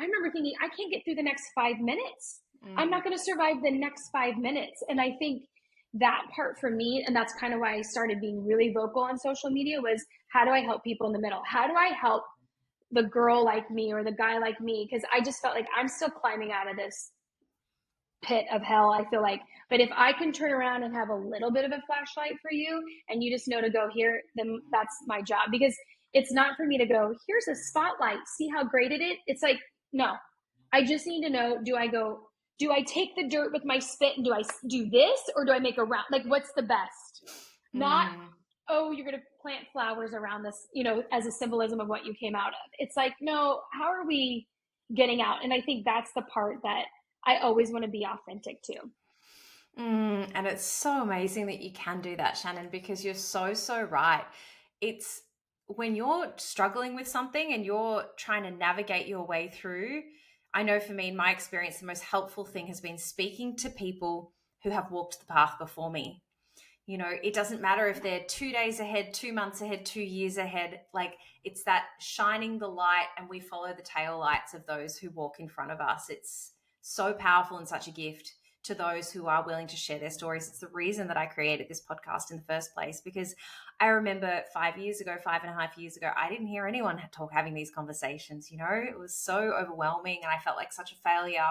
I remember thinking, I can't get through the next 5 minutes. I'm not going to survive the next 5 minutes. And I think that part for me, and that's kind of why I started being really vocal on social media, was how do I help people in the middle? How do I help the girl like me or the guy like me? Because I just felt like I'm still climbing out of this pit of hell, I feel like. But if I can turn around and have a little bit of a flashlight for you, and you just know to go here, then that's my job. Because it's not for me to go, here's a spotlight, see how great it is. It's like, no, I just need to know, do I take the dirt with my spit and do I do this, or do I make a round? Like, what's the best? Not, oh, you're going to plant flowers around this, as a symbolism of what you came out of. It's like, no, how are we getting out? And I think that's the part that I always want to be authentic to. And it's so amazing that you can do that, Shannon, because you're so, so right. It's when you're struggling with something and you're trying to navigate your way through. I know for me, in my experience, the most helpful thing has been speaking to people who have walked the path before me. It doesn't matter if they're 2 days ahead, 2 months ahead, 2 years ahead. Like, it's that shining the light, and we follow the tail lights of those who walk in front of us. It's so powerful and such a gift to those who are willing to share their stories. It's the reason that I created this podcast in the first place, because I remember 5.5 years ago, I didn't hear anyone having these conversations. It was so overwhelming and I felt like such a failure.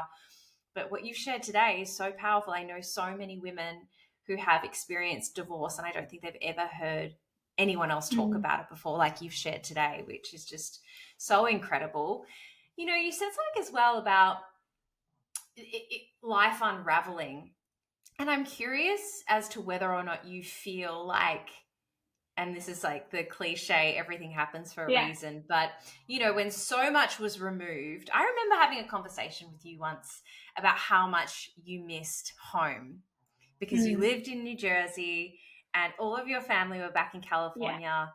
But what you've shared today is so powerful. I know so many women who have experienced divorce, and I don't think they've ever heard anyone else talk about it before, like you've shared today, which is just so incredible. You said something as well about life unraveling. And I'm curious as to whether or not you feel like, and this is like the cliche, everything happens for a reason, but when so much was removed, I remember having a conversation with you once about how much you missed home, because you lived in New Jersey and all of your family were back in California.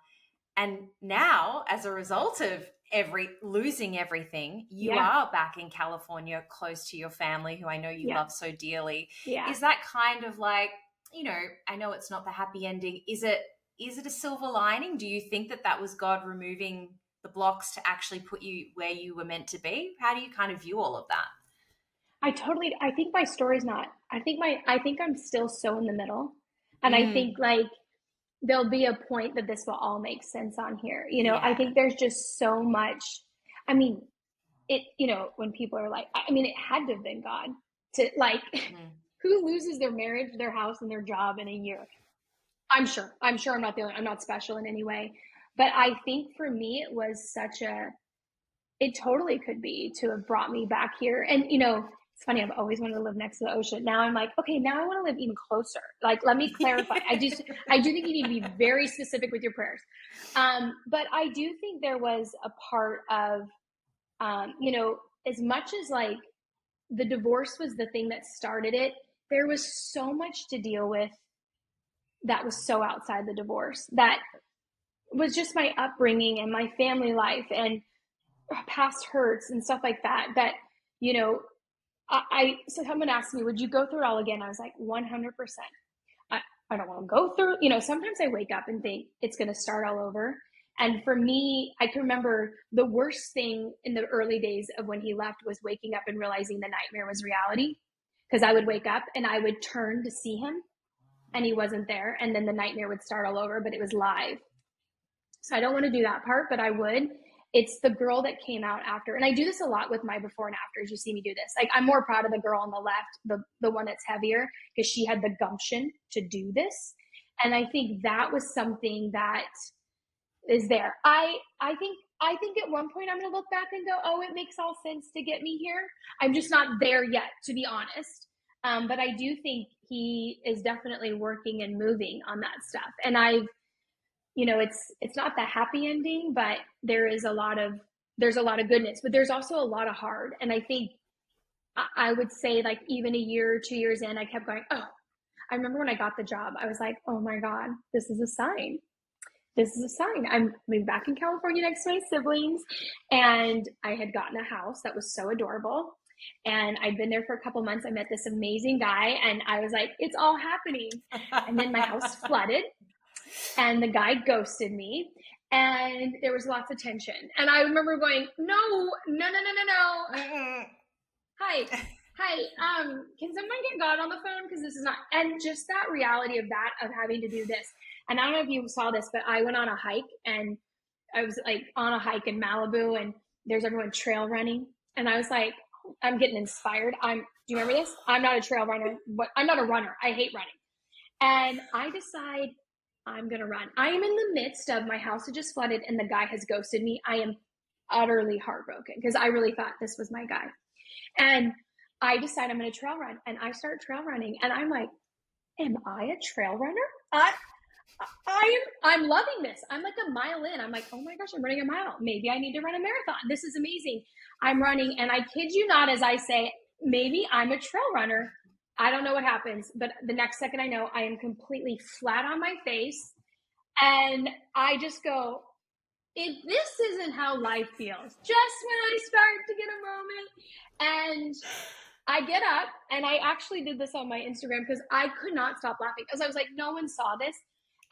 And now, as a result of losing everything, you are back in California, close to your family, who I know you love so dearly. Is that kind of like, I know it's not the happy ending. Is it a silver lining? Do you think that was God removing the blocks to actually put you where you were meant to be? How do you kind of view all of that? I think my story's not, I think I'm still so in the middle. And I think like there'll be a point that this will all make sense on here. You know, I Yeah. think there's just so much. I mean, it, you know, when people are like, I mean, it had to have been God to like, who loses their marriage, their house, and their job in a year? I'm sure I'm not the only, I'm not special in any way. But I think for me, it was such a, it totally could be to have brought me back here. And, you know, it's funny, I've always wanted to live next to the ocean. Now I'm like, okay, now I want to live even closer. Like, let me clarify. I do think you need to be very specific with your prayers. But I do think there was a part of, you know, as much as like the divorce was the thing that started it, there was so much to deal with that was so outside the divorce, that was just my upbringing and my family life and past hurts and stuff like that, that, you know, so someone asked me, would you go through it all again? I was like, 100%. I don't want to go through, you know, sometimes I wake up and think it's going to start all over. And for me, I can remember the worst thing in the early days of when he left was waking up and realizing the nightmare was reality. Because I would wake up and I would turn to see him and he wasn't there. And then the nightmare would start all over, but it was live. So I don't want to do that part, but I would. It's the girl that came out after. And I do this a lot with my before and afters. You see me do this. Like, I'm more proud of the girl on the left, the one that's heavier, because she had the gumption to do this. And I think that was something that is there. I think at one point I'm going to look back and go, oh, it makes all sense to get me here. I'm just not there yet, to be honest. But I do think he is definitely working and moving on that stuff. And you know, it's not the happy ending, but there's a lot of goodness, but there's also a lot of hard. And I think I would say, like, even a year or 2 years in, I kept going, oh, I remember when I got the job, I was like, oh my God, this is a sign. This is a sign. I'm moving back in California next to my siblings. And I had gotten a house that was so adorable. And I'd been there for a couple months. I met this amazing guy and I was like, it's all happening. And then my house flooded. And the guy ghosted me and there was lots of tension. And I remember going, no. Hi, can someone get God on the phone? Because this is not, and just that reality of having to do this. And I don't know if you saw this, but I went on a hike and I was like on a hike in Malibu and there's everyone trail running. And I was like, I'm getting inspired. Do you remember this? I'm not a trail runner. I'm not a runner. I hate running. And I decide I'm going to run. I am in the midst of my house had just flooded and the guy has ghosted me. I am utterly heartbroken because I really thought this was my guy. And I decide I'm going to trail run and I start trail running and I'm like, am I a trail runner? I'm loving this. I'm like a mile in. I'm like, oh my gosh, I'm running a mile. Maybe I need to run a marathon. This is amazing. I'm running and I kid you not, as I say, maybe I'm a trail runner. I don't know what happens, but the next second I know I am completely flat on my face. And I just go, if this isn't how life feels, just when I start to get a moment. And I get up and I actually did this on my Instagram because I could not stop laughing because I was like, no one saw this.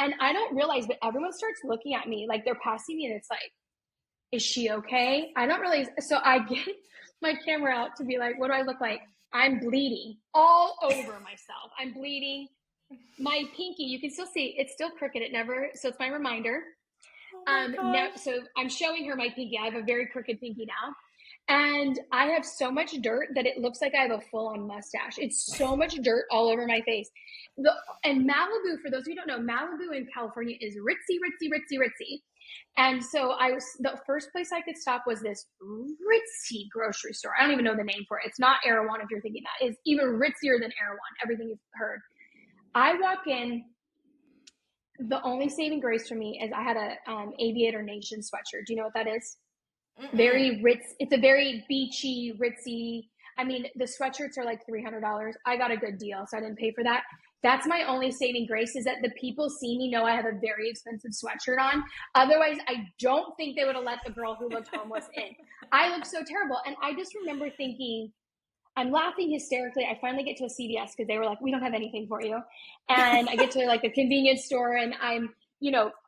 And I don't realize, but everyone starts looking at me like they're passing me and it's like, is she okay? I don't realize. So I get my camera out to be like, what do I look like? I'm bleeding all over myself. I'm bleeding. My pinky, you can still see, it's still crooked. So it's my reminder. So I'm showing her my pinky. I have a very crooked pinky now. And I have so much dirt that it looks like I have a full-on mustache. It's so much dirt all over my face. And Malibu, for those of you who don't know, Malibu in California is ritzy. And so the first place I could stop was this ritzy grocery store. I don't even know the name for it. It's not Erewhon if you're thinking that. It's even ritzier than Erewhon, everything you've heard. I walk in. The only saving grace for me is I had a Aviator Nation sweatshirt. Do you know what that is? Mm-mm. Very ritz. It's a very beachy, ritzy. I mean, the sweatshirts are like $300. I got a good deal, so I didn't pay for that. That's my only saving grace, is that the people see me know I have a very expensive sweatshirt on. Otherwise, I don't think they would have let the girl who looked homeless in. I look so terrible. And I just remember thinking, I'm laughing hysterically. I finally get to a CVS because they were like, we don't have anything for you. And I get to like a convenience store and I'm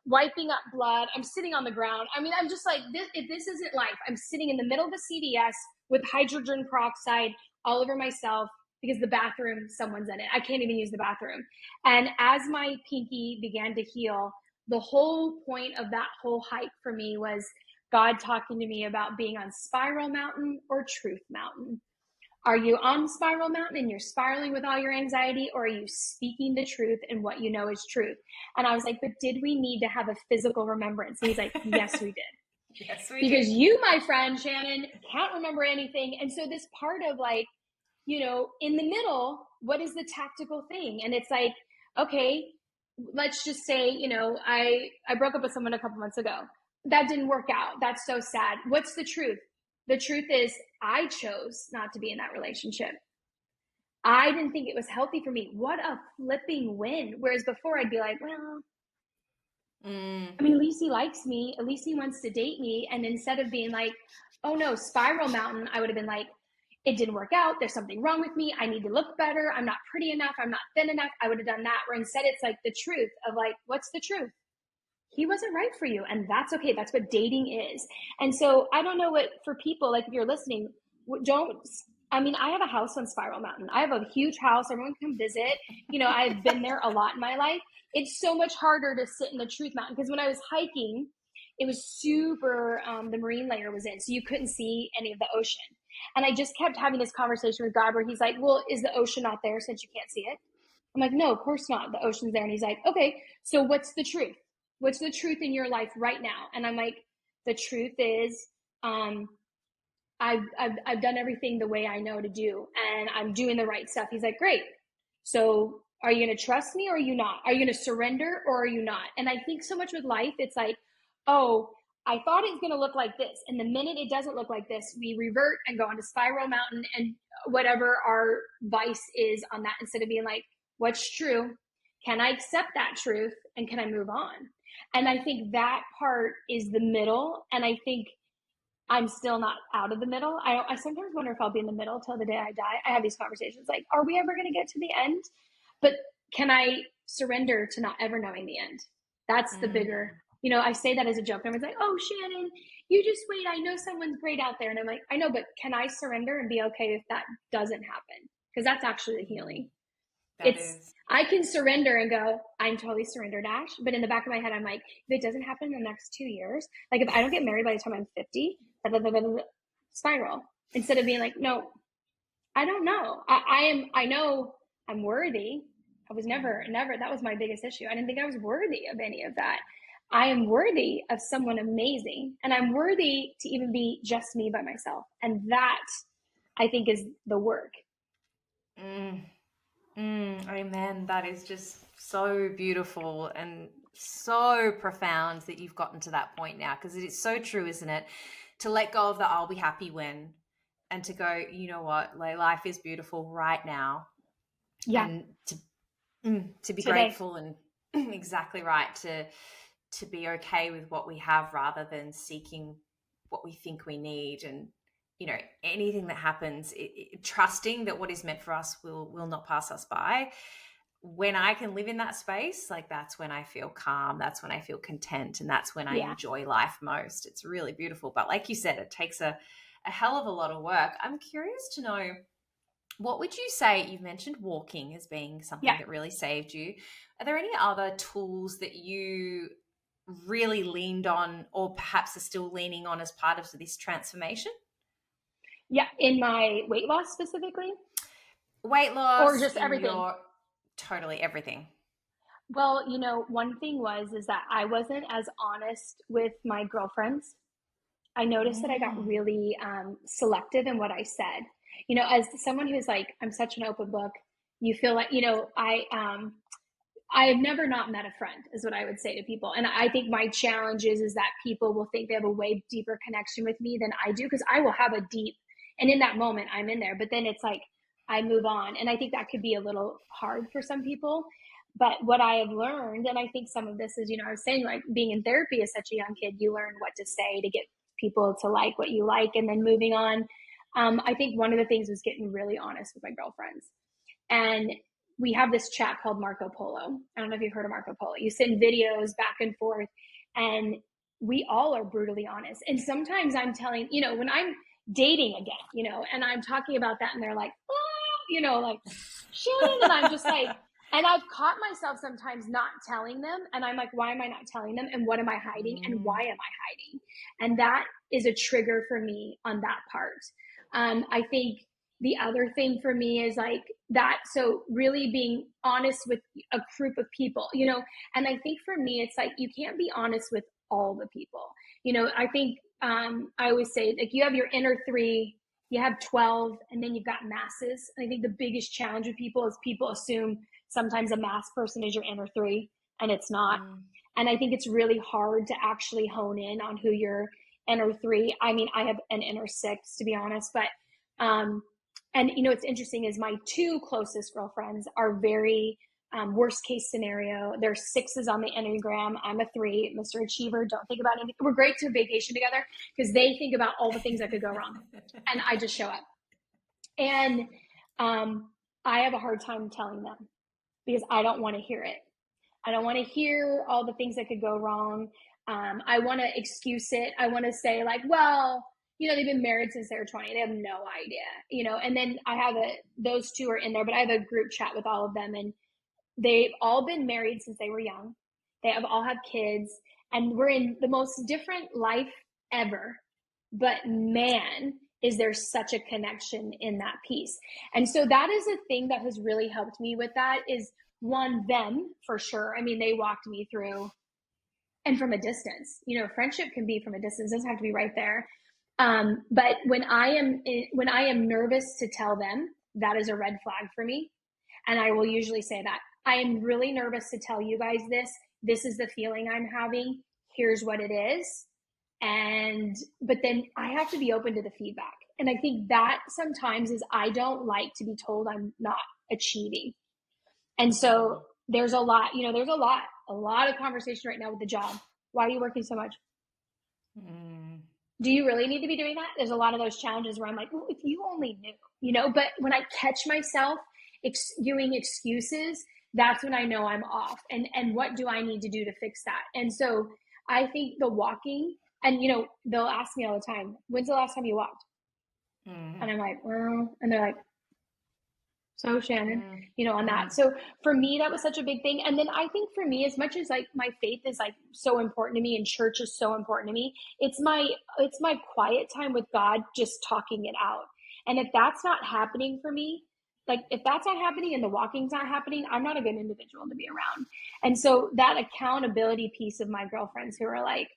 wiping up blood. I'm sitting on the ground. I mean, I'm just like, if this isn't life, I'm sitting in the middle of a CVS with hydrogen peroxide all over myself because the bathroom, someone's in it. I can't even use the bathroom. And as my pinky began to heal, the whole point of that whole hike for me was God talking to me about being on Spiral Mountain or Truth Mountain. Are you on Spiral Mountain and you're spiraling with all your anxiety, or are you speaking the truth and what you know is truth? And I was like, but did we need to have a physical remembrance? And he's like, yes, we did. Yes, we because did. you, my friend Shannon, can't remember anything. And so this part of like, in the middle, what is the tactical thing? And it's like, okay, let's just say, I broke up with someone a couple months ago. That didn't work out. That's so sad. What's the truth? The truth is I chose not to be in that relationship. I didn't think it was healthy for me. What a flipping win. Whereas before I'd be like, well, I mean, at least he likes me. At least he wants to date me. And instead of being like, oh no, Spiral Mountain, I would have been like, it didn't work out. There's something wrong with me. I need to look better. I'm not pretty enough. I'm not thin enough. I would have done that. Where instead it's like the truth of like, what's the truth? He wasn't right for you. And that's okay. That's what dating is. And so I don't know what, for people, like if you're listening, I have a house on Spiral Mountain. I have a huge house. Everyone can come visit. I've been there a lot in my life. It's so much harder to sit in the Truth Mountain because when I was hiking, it was super, the marine layer was in, so you couldn't see any of the ocean. And I just kept having this conversation with God where he's like, well, is the ocean not there since you can't see it? I'm like, no, of course not. The ocean's there. And he's like, okay, so what's the truth? What's the truth in your life right now? And I'm like, the truth is, I've done everything the way I know to do, and I'm doing the right stuff. He's like, great. So are you going to trust me or are you not? Are you going to surrender or are you not? And I think so much with life, it's like, oh, I thought it's going to look like this. And the minute it doesn't look like this, we revert and go onto Spiral Mountain and whatever our vice is on that, instead of being like, what's true? Can I accept that truth? And can I move on? And I think that part is the middle. And I think I'm still not out of the middle. I sometimes wonder if I'll be in the middle till the day I die. I have these conversations like, are we ever going to get to the end? But can I surrender to not ever knowing the end? That's the bigger, I say that as a joke. And everyone's like, oh, Shannon, you just wait. I know someone's great out there. And I'm like, I know, but can I surrender and be okay if that doesn't happen? Because that's actually the healing. I can surrender and go, I'm totally surrendered, Ash. But in the back of my head, I'm like, if it doesn't happen in the next 2 years, like if I don't get married by the time I'm 50, spiral. Instead of being like, no, I don't know. I know I'm worthy. I was never, that was my biggest issue. I didn't think I was worthy of any of that. I am worthy of someone amazing, and I'm worthy to even be just me by myself. And that, I think, is the work. Amen. That is just so beautiful and so profound that you've gotten to that point now, because it is so true, isn't it? To let go of the I'll be happy when, and to go, you know what, like life is beautiful right now. Yeah. And to be grateful and exactly right, to be okay with what we have rather than seeking what we think we need. And anything that happens, trusting that what is meant for us will not pass us by. When I can live in that space, like that's when I feel calm, that's when I feel content, and that's when I enjoy life most. It's really beautiful. But like you said, it takes a hell of a lot of work. I'm curious to know, what would you say, you've mentioned walking as being something that really saved you. Are there any other tools that you really leaned on, or perhaps are still leaning on as part of this transformation? Yeah, in my weight loss specifically? Weight loss, or just everything? Totally everything. Well, one thing is that I wasn't as honest with my girlfriends. I noticed that I got really selective in what I said. As someone who's like, I'm such an open book, you feel like, I have never not met a friend, is what I would say to people. And I think my challenge is that people will think they have a way deeper connection with me than I do, because I will have a deep, and in that moment I'm in there, but then it's like I move on. And I think that could be a little hard for some people. But what I have learned, and I think some of this is, I was saying, like being in therapy as such a young kid, you learn what to say to get people to like what you like, and then moving on. I think one of the things was getting really honest with my girlfriends. And we have this chat called Marco Polo. I don't know if you've heard of Marco Polo. You send videos back and forth, and we all are brutally honest. And sometimes I'm telling, when I'm dating again, and I'm talking about that, and they're like, oh, like, Shannon, and I'm just like, and I've caught myself sometimes not telling them, and I'm like, why am I not telling them, and what am I hiding, and why am I hiding? And that is a trigger for me on that part. I think the other thing for me is like that, so really being honest with a group of people, and I think for me, it's like, you can't be honest with all the people. I think I always say, like, you have your inner three, you have 12, and then you've got masses. And I think the biggest challenge with people is people assume sometimes a mass person is your inner three, and it's not. And I think it's really hard to actually hone in on who your inner three. I mean, I have an inner six, to be honest, but and what's interesting is my two closest girlfriends are very worst case scenario. They're sixes on the Enneagram. I'm a 3, Mr. Achiever. Don't think about anything. We're great to vacation together because they think about all the things that could go wrong, and I just show up. And I have a hard time telling them because I don't want to hear it. I don't want to hear all the things that could go wrong. I want to excuse it. I want to say, like, well, they've been married since they were 20. They have no idea, and then I have those two are in there, but I have a group chat with all of them, and they've all been married since they were young. They have all have kids, and we're in the most different life ever. But man, is there such a connection in that piece. And so that is a thing that has really helped me with that is, one, them for sure. I mean, they walked me through, and from a distance, friendship can be from a distance. It doesn't have to be right there. But when I am nervous to tell them, that is a red flag for me. And I will usually say that I am really nervous to tell you guys this. This is the feeling I'm having. Here's what it is. But then I have to be open to the feedback. And I think that sometimes is, I don't like to be told I'm not achieving. And so there's a lot of conversation right now with the job. Why are you working so much? Do you really need to be doing that? There's a lot of those challenges where I'm like, well, if you only knew, but when I catch myself doing excuses, that's when I know I'm off. And what do I need to do to fix that? And so I think the walking, and they'll ask me all the time, when's the last time you walked? And I'm like, well, and they're like, so Shannon, on that. So for me, that was such a big thing. And then I think for me, as much as like my faith is like so important to me and church is so important to me, it's my quiet time with God, just talking it out. And if that's not happening for me, like if that's not happening and the walking's not happening, I'm not a good individual to be around. And so that accountability piece of my girlfriends who are like,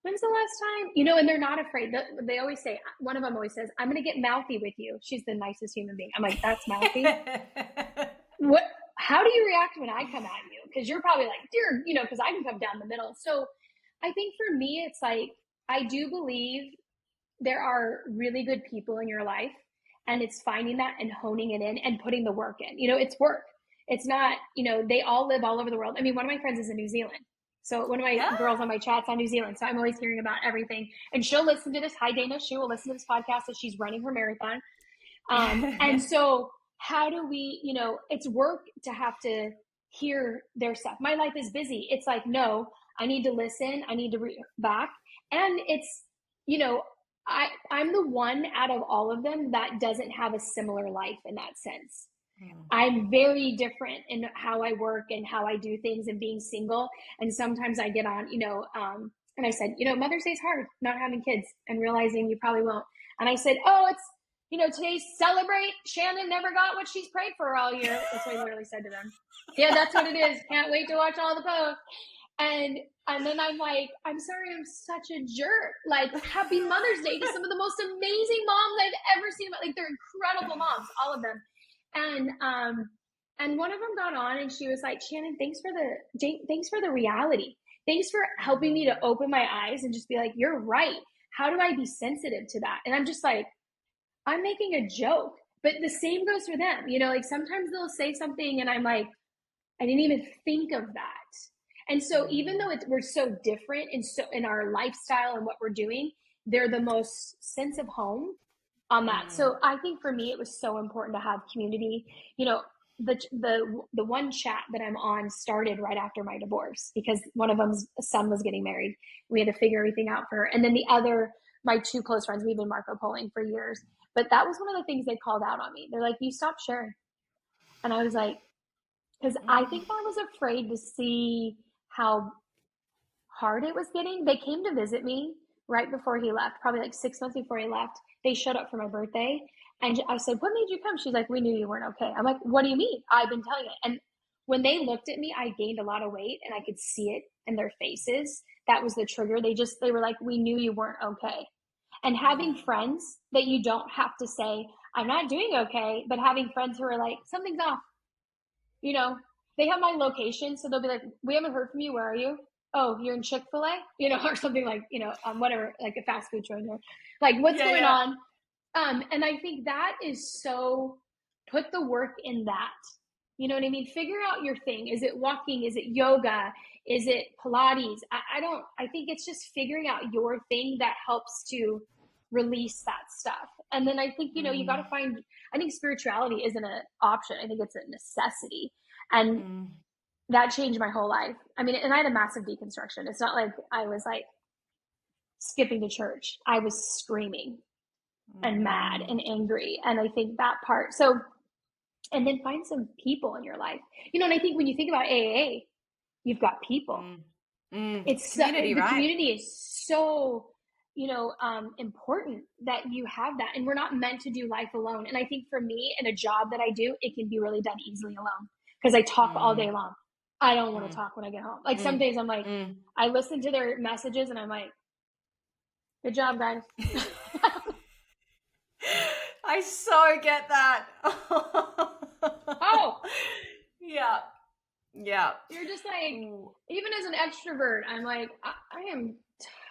when's the last time? And they're not afraid. They always say, one of them always says, I'm going to get mouthy with you. She's the nicest human being. I'm like, that's mouthy. What? How do you react when I come at you? Because you're probably like, dear, because I can come down the middle. So I think for me, it's like, I do believe there are really good people in your life, and it's finding that and honing it in and putting the work in. It's work. It's not, they all live all over the world. I mean, one of my friends is in New Zealand. So one of my girls on my chat's on New Zealand. So I'm always hearing about everything. And she'll listen to this. Hi, Dana. She will listen to this podcast as she's running her marathon. And so how do we, it's work to have to hear their stuff. My life is busy. It's like, no, I need to listen. I need to read back. And it's, I'm the one out of all of them that doesn't have a similar life in that sense. I'm very different in how I work and how I do things and being single. And sometimes I get on, and I said, Mother's Day is hard, not having kids and realizing you probably won't. And I said, oh, it's, today's celebrate. Shannon never got what she's prayed for all year. That's what I literally said to them. Yeah, that's what it is. Can't wait to watch all the posts. And then I'm like, I'm sorry, I'm such a jerk. Like, happy Mother's Day to some of the most amazing moms I've ever seen. Like, they're incredible moms, all of them. And one of them got on and she was like, Shannon, thanks for the reality. Thanks for helping me to open my eyes and just be like, you're right. How do I be sensitive to that? And I'm just like, I'm making a joke, but the same goes for them. Like sometimes they'll say something and I'm like, I didn't even think of that. And so even though we're so different in our lifestyle and what we're doing, they're the most sense of home on that. So I think for me, it was so important to have community. the one chat that I'm on started right after my divorce because one of them's son was getting married. We had to figure everything out for her. And then the other, my two close friends, we've been Marco Poloing for years. But that was one of the things they called out on me. They're like, you stopped sharing. And I was like, because I think I was afraid to see how hard it was getting. They came to visit me right before he left, probably like 6 months before he left. They showed up for my birthday. And I said, what made you come? She's like, we knew you weren't okay. I'm like, what do you mean? I've been telling you. And when they looked at me, I gained a lot of weight and I could see it in their faces. That was the trigger. They were like, we knew you weren't okay. And having friends that you don't have to say, I'm not doing okay, but having friends who are like, something's off. You know, they have my location, so they'll be like, we haven't heard from you. Where are you? Oh, you're in Chick-fil-A, or something like, whatever, like a fast food joint here. Like, what's going on? And I think that is so, put the work in that. You know what I mean? Figure out your thing. Is it walking? Is it yoga? Is it Pilates? I think it's just figuring out your thing that helps to release that stuff. And then I think, you got to find, I think spirituality isn't an option. I think it's a necessity. And that changed my whole life. I mean, and I had a massive deconstruction. It's not like I was like skipping to church. I was screaming and mad and angry. And I think that part. So, and then find some people in your life, and I think when you think about AAA, you've got people. It's community, the community is so, important that you have that. And we're not meant to do life alone. And I think for me in a job that I do, it can be really done easily alone because I talk all day long. I don't want to talk when I get home. Like some days I'm like, I listen to their messages and I'm like, good job, guys. I so get that. Oh, yeah. You're just like, even as an extrovert, I'm like, I am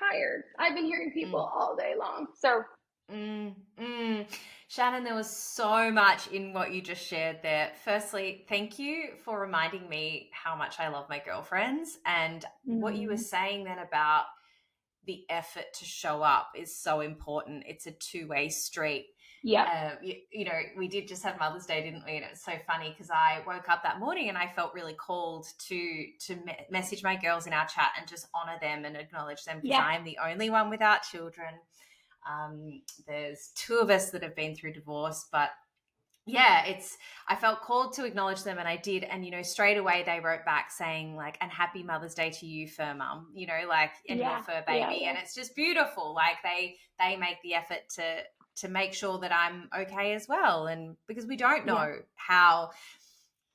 tired. I've been hearing people all day long. So, Shannon, there was so much in what you just shared there. Firstly, thank you for reminding me how much I love my girlfriends, and what you were saying then about the effort to show up is so important. It's a two-way street. Yeah. We did just have Mother's Day, didn't we? And it was so funny because I woke up that morning and I felt really called to message my girls in our chat and just honor them and acknowledge them because I'm the only one without children. There's two of us that have been through divorce, but I felt called to acknowledge them, and I did. And, straight away they wrote back saying like, and happy Mother's Day to you, fur mum, and your fur baby. And it's just beautiful. Like they make the effort to make sure that I'm okay as well. And because we don't know how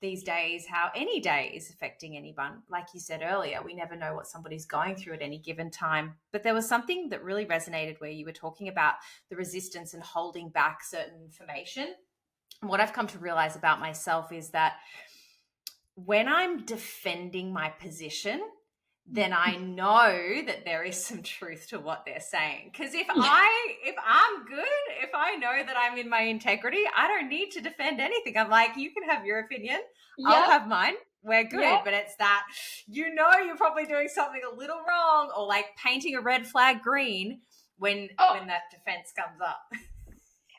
these days, how any day is affecting anyone. Like you said earlier, we never know what somebody's going through at any given time. But there was something that really resonated where you were talking about the resistance and holding back certain information. And what I've come to realize about myself is that when I'm defending my position, then I know that there is some truth to what they're saying. Because if I'm good, if I know that I'm in my integrity, I don't need to defend anything. I'm like, you can have your opinion. I'll have mine. We're good. But it's that, you're probably doing something a little wrong, or like painting a red flag green when that defense comes up.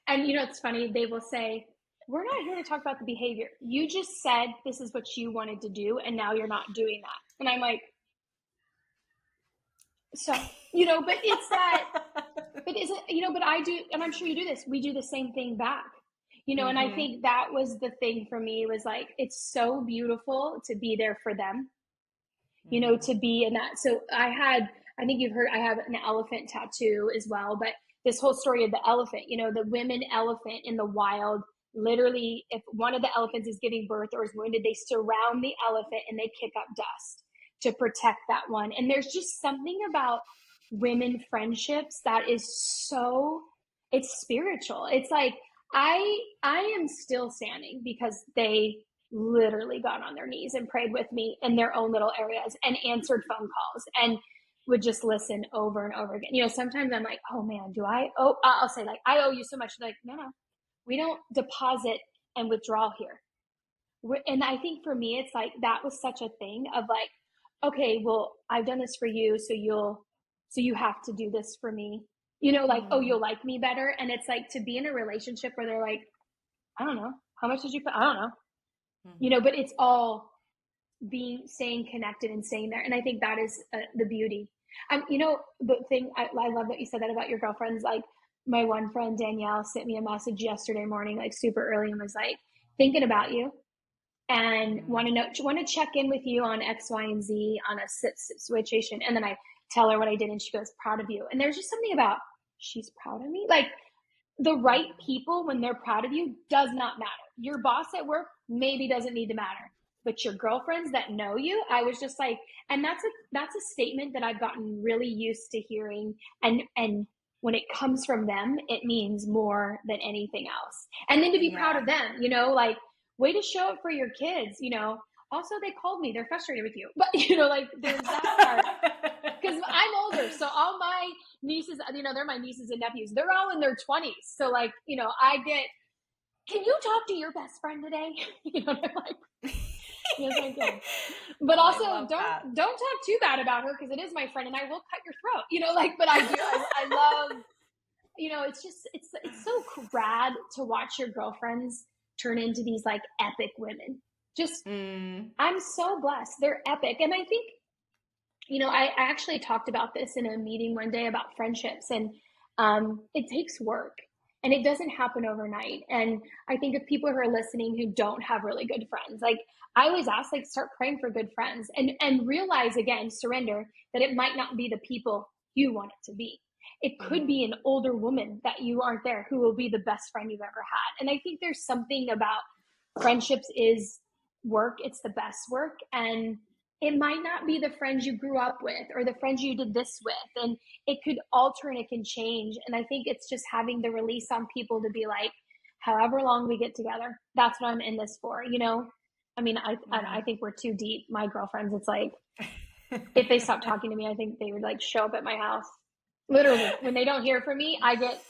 And it's funny. They will say, we're not here to talk about the behavior. You just said this is what you wanted to do, and now you're not doing that. And I'm like, so, but it's that, but is it, but I do, and I'm sure you do this. We do the same thing back, and I think that was the thing for me was like, it's so beautiful to be there for them, to be in that. So I think you've heard, I have an elephant tattoo as well, but this whole story of the elephant, the women elephant in the wild, literally, if one of the elephants is giving birth or is wounded, they surround the elephant and they kick up dust to protect that one. And there's just something about women friendships that is so, it's spiritual. It's like, I am still standing because they literally got on their knees and prayed with me in their own little areas and answered phone calls and would just listen over and over again. Sometimes I'm like, oh man, I'll say like, I owe you so much. Like, no, we don't deposit and withdraw here. And I think for me, it's like, that was such a thing of like, okay, well, I've done this for you. So you have to do this for me, oh, you'll like me better. And it's like to be in a relationship where they're like, I don't know, how much did you put? I don't know. but it's all staying connected and staying there. And I think that is the beauty. The thing, I love that you said that about your girlfriends. Like, my one friend Danielle sent me a message yesterday morning, like super early, and was like, thinking about you and want to check in with you on X, Y, and Z on a situation. And then I tell her what I did, and she goes, proud of you. And there's just something about, she's proud of me. Like, the right people, when they're proud of you, does not matter. Your boss at work maybe doesn't need to matter, but your girlfriends that know you, I was just like, and that's a statement that I've gotten really used to hearing. And when it comes from them, it means more than anything else. And then to be proud of them, like, way to show up for your kids, Also, they called me, they're frustrated with you. But, like, there's that part. Because I'm older, so all my nieces, they're my nieces and nephews. They're all in their 20s. So, like, I get, can you talk to your best friend today? They're like, yes, I can. But also, don't talk too bad about her, because it is my friend, and I will cut your throat. But I do. I love. It's just it's so rad to watch your girlfriends turn into these like epic women. Just I'm so blessed. They're epic, and I think I actually talked about this in a meeting one day about friendships, and it takes work. And it doesn't happen overnight. And I think of people who are listening who don't have really good friends, like, I always ask, like, start praying for good friends and realize, again, surrender, that it might not be the people you want it to be. It could be an older woman that you aren't there, who will be the best friend you've ever had. And I think there's something about friendships is work. It's the best work. And it might not be the friends you grew up with or the friends you did this with. And it could alter and it can change. And I think it's just having the release on people to be like, however long we get together, that's what I'm in this for, I mean, I think we're too deep. My girlfriends, it's like, if they stop talking to me, I think they would like show up at my house. Literally, when they don't hear from me, I get,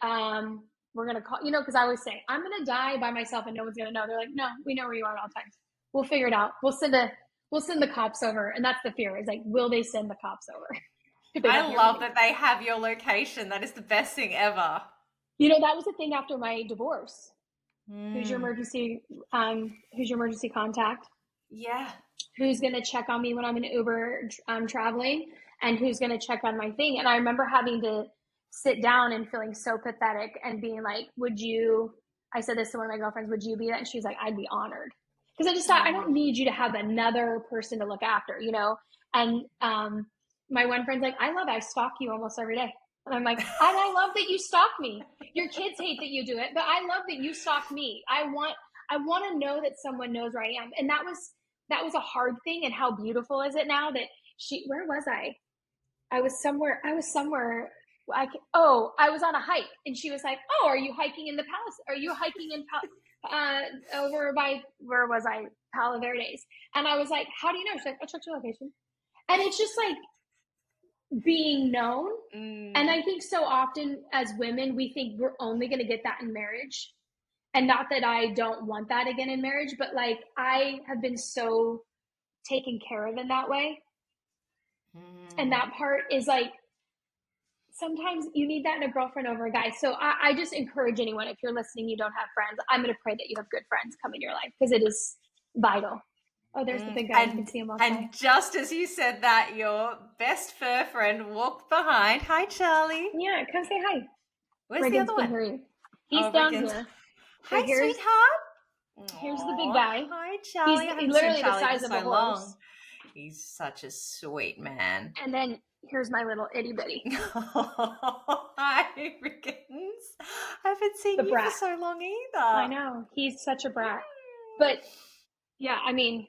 we're going to call, because I always say, I'm going to die by myself and no one's going to know. They're like, no, we know where you are at all times. We'll figure it out. We'll send the cops over. And that's the fear, is like, will they send the cops over? I love that they have your location. That is the best thing ever. That was the thing after my divorce. Who's your emergency contact? Yeah. Who's going to check on me when I'm in Uber traveling, and who's going to check on my thing? And I remember having to sit down and feeling so pathetic and being like, I said this to one of my girlfriends, would you be that? And she was like, I'd be honored. Because I just thought, I don't need you to have another person to look after, And my one friend's like, I stalk you almost every day. And I'm like, and I love that you stalk me. Your kids hate that you do it, but I love that you stalk me. I want to know that someone knows where I am. And that was a hard thing. And how beautiful is it now that where was I? I was somewhere. I was on a hike, and she was like, oh, are you hiking in the palace? Are you hiking in over by, where was I? Palo Verdes. And I was like, how do you know? She's like, I checked your location. And it's just like being known. And I think so often as women, we think we're only going to get that in marriage. And not that I don't want that again in marriage, but like, I have been so taken care of in that way. And that part is like, sometimes you need that in a girlfriend over a guy. So I just encourage anyone, if you're listening, you don't have friends, I'm going to pray that you have good friends come in your life, because it is vital. Oh, there's the big guy. You can see him outside. And just as you said that, your best fur friend walked behind. Hi, Charlie. Yeah, come say hi. Where's the other one? He's down here. Hi, sweetheart. Here's the big guy. Hi, Charlie. He's literally the size of a horse. He's such a sweet man. And then here's my little itty bitty. Hi, Rickens. I haven't seen you for so long either. I know. He's such a brat. But yeah, I mean,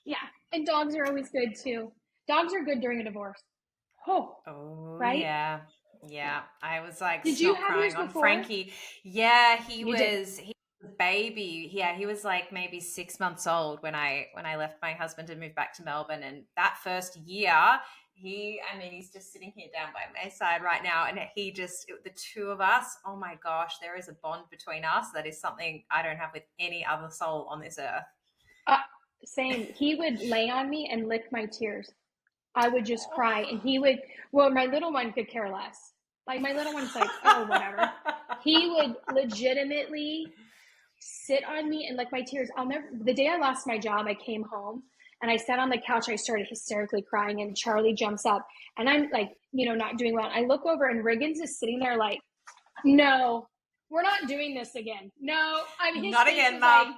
yeah. And dogs are always good too. Dogs are good during a divorce. Oh right? Yeah. Yeah. I was like, did you have yours on before? Frankie. Yeah, he was a baby. Yeah, he was like maybe 6 months old when I left my husband and moved back to Melbourne. And that first year, he's just sitting here down by my side right now. And the two of us, oh my gosh, there is a bond between us that is something I don't have with any other soul on this earth. Same. He would lay on me and lick my tears. I would just cry, and my little one could care less. Like, my little one's like, oh, whatever. He would legitimately sit on me, and like my tears, the day I lost my job, I came home and I sat on the couch. I started hysterically crying, and Charlie jumps up, and I'm like, not doing well. I look over, and Riggins is sitting there like, no, we're not doing this again. No, I mean, his not face again, was Mom. like,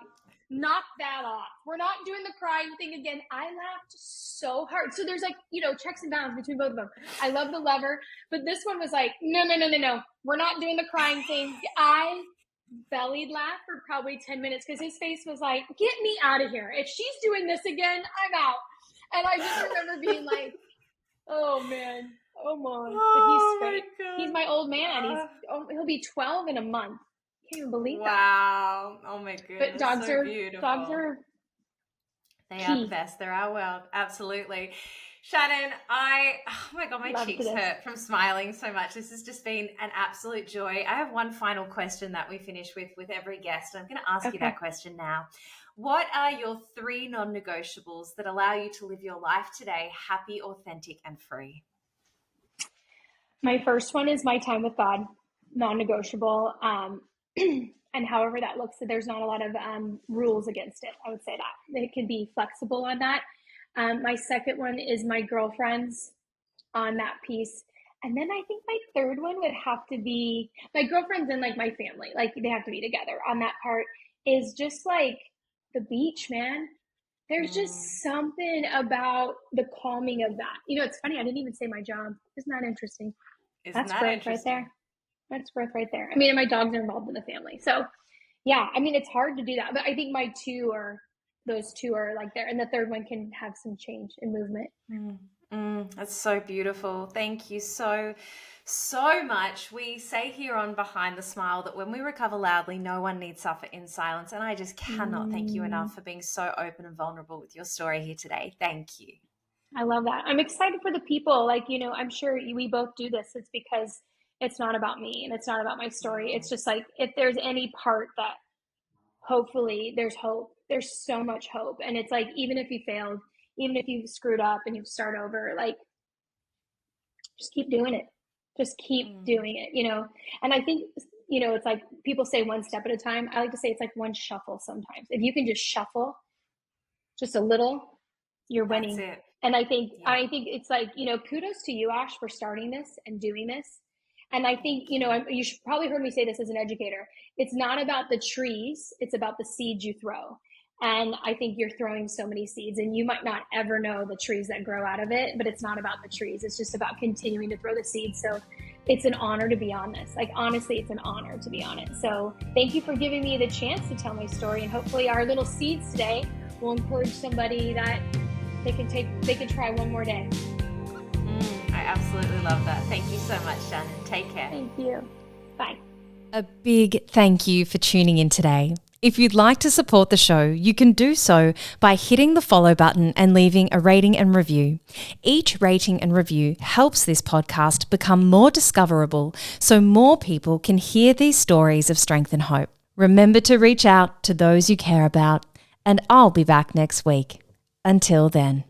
knock that off. We're not doing the crying thing again. I laughed so hard. So there's like, checks and balances between both of them. I love the lover, but this one was like, no. We're not doing the crying thing. I bellied laughed for probably 10 minutes because his face was like, get me out of here. If she's doing this again, I'm out. And I just remember being like, oh man, come on. But he's great. He's my old man. He'll be 12 in a month. Can't even believe that. Wow. Oh my goodness. But dogs so are beautiful. They are the best. They're our world. Absolutely. Shannon, oh my God, my cheeks hurt from smiling so much. This has just been an absolute joy. I have one final question that we finish with every guest. I'm going to ask you that question now. What are your 3 non-negotiables that allow you to live your life today happy, authentic, and free? My first one is my time with God, non-negotiable. And however that looks, there's not a lot of rules against it. I would say that it can be flexible on that. My second one is my girlfriends on that piece. And then I think my third one would have to be my girlfriends and like my family. Like they have to be together on that part is just like the beach, man. There's just something about the calming of that. It's funny. I didn't even say my job. Isn't that interesting? That's growth right there. That's growth right there. I mean, and my dogs are involved in the family. So yeah, I mean, it's hard to do that, but I think those two are like there. And the third one can have some change and movement. That's so beautiful. Thank you so much. We say here on Behind the Smile that when we recover loudly, no one need suffer in silence. And I just cannot thank you enough for being so open and vulnerable with your story here today. Thank you. I love that. I'm excited for the people. Like, I'm sure we both do this. It's because it's not about me and it's not about my story. It's just like, if there's any part that hopefully there's hope, there's so much hope. And it's like, even if you failed, even if you screwed up and you start over, like, just keep doing it. Just keep doing it, And I think, it's like people say one step at a time. I like to say it's like one shuffle sometimes. If you can just shuffle just a little, you're winning. That's it. And I think it's like, kudos to you, Ash, for starting this and doing this. And I think, you should probably heard me say this as an educator. It's not about the trees. It's about the seeds you throw. And I think you're throwing so many seeds, and you might not ever know the trees that grow out of it, but it's not about the trees. It's just about continuing to throw the seeds. So it's an honor to be on this. Like, honestly, it's an honor to be on it. So thank you for giving me the chance to tell my story. And hopefully our little seeds today will encourage somebody that they can try one more day. I absolutely love that. Thank you so much, Shannon. Take care. Thank you. Bye. A big thank you for tuning in today. If you'd like to support the show, you can do so by hitting the follow button and leaving a rating and review. Each rating and review helps this podcast become more discoverable so more people can hear these stories of strength and hope. Remember to reach out to those you care about, and I'll be back next week. Until then.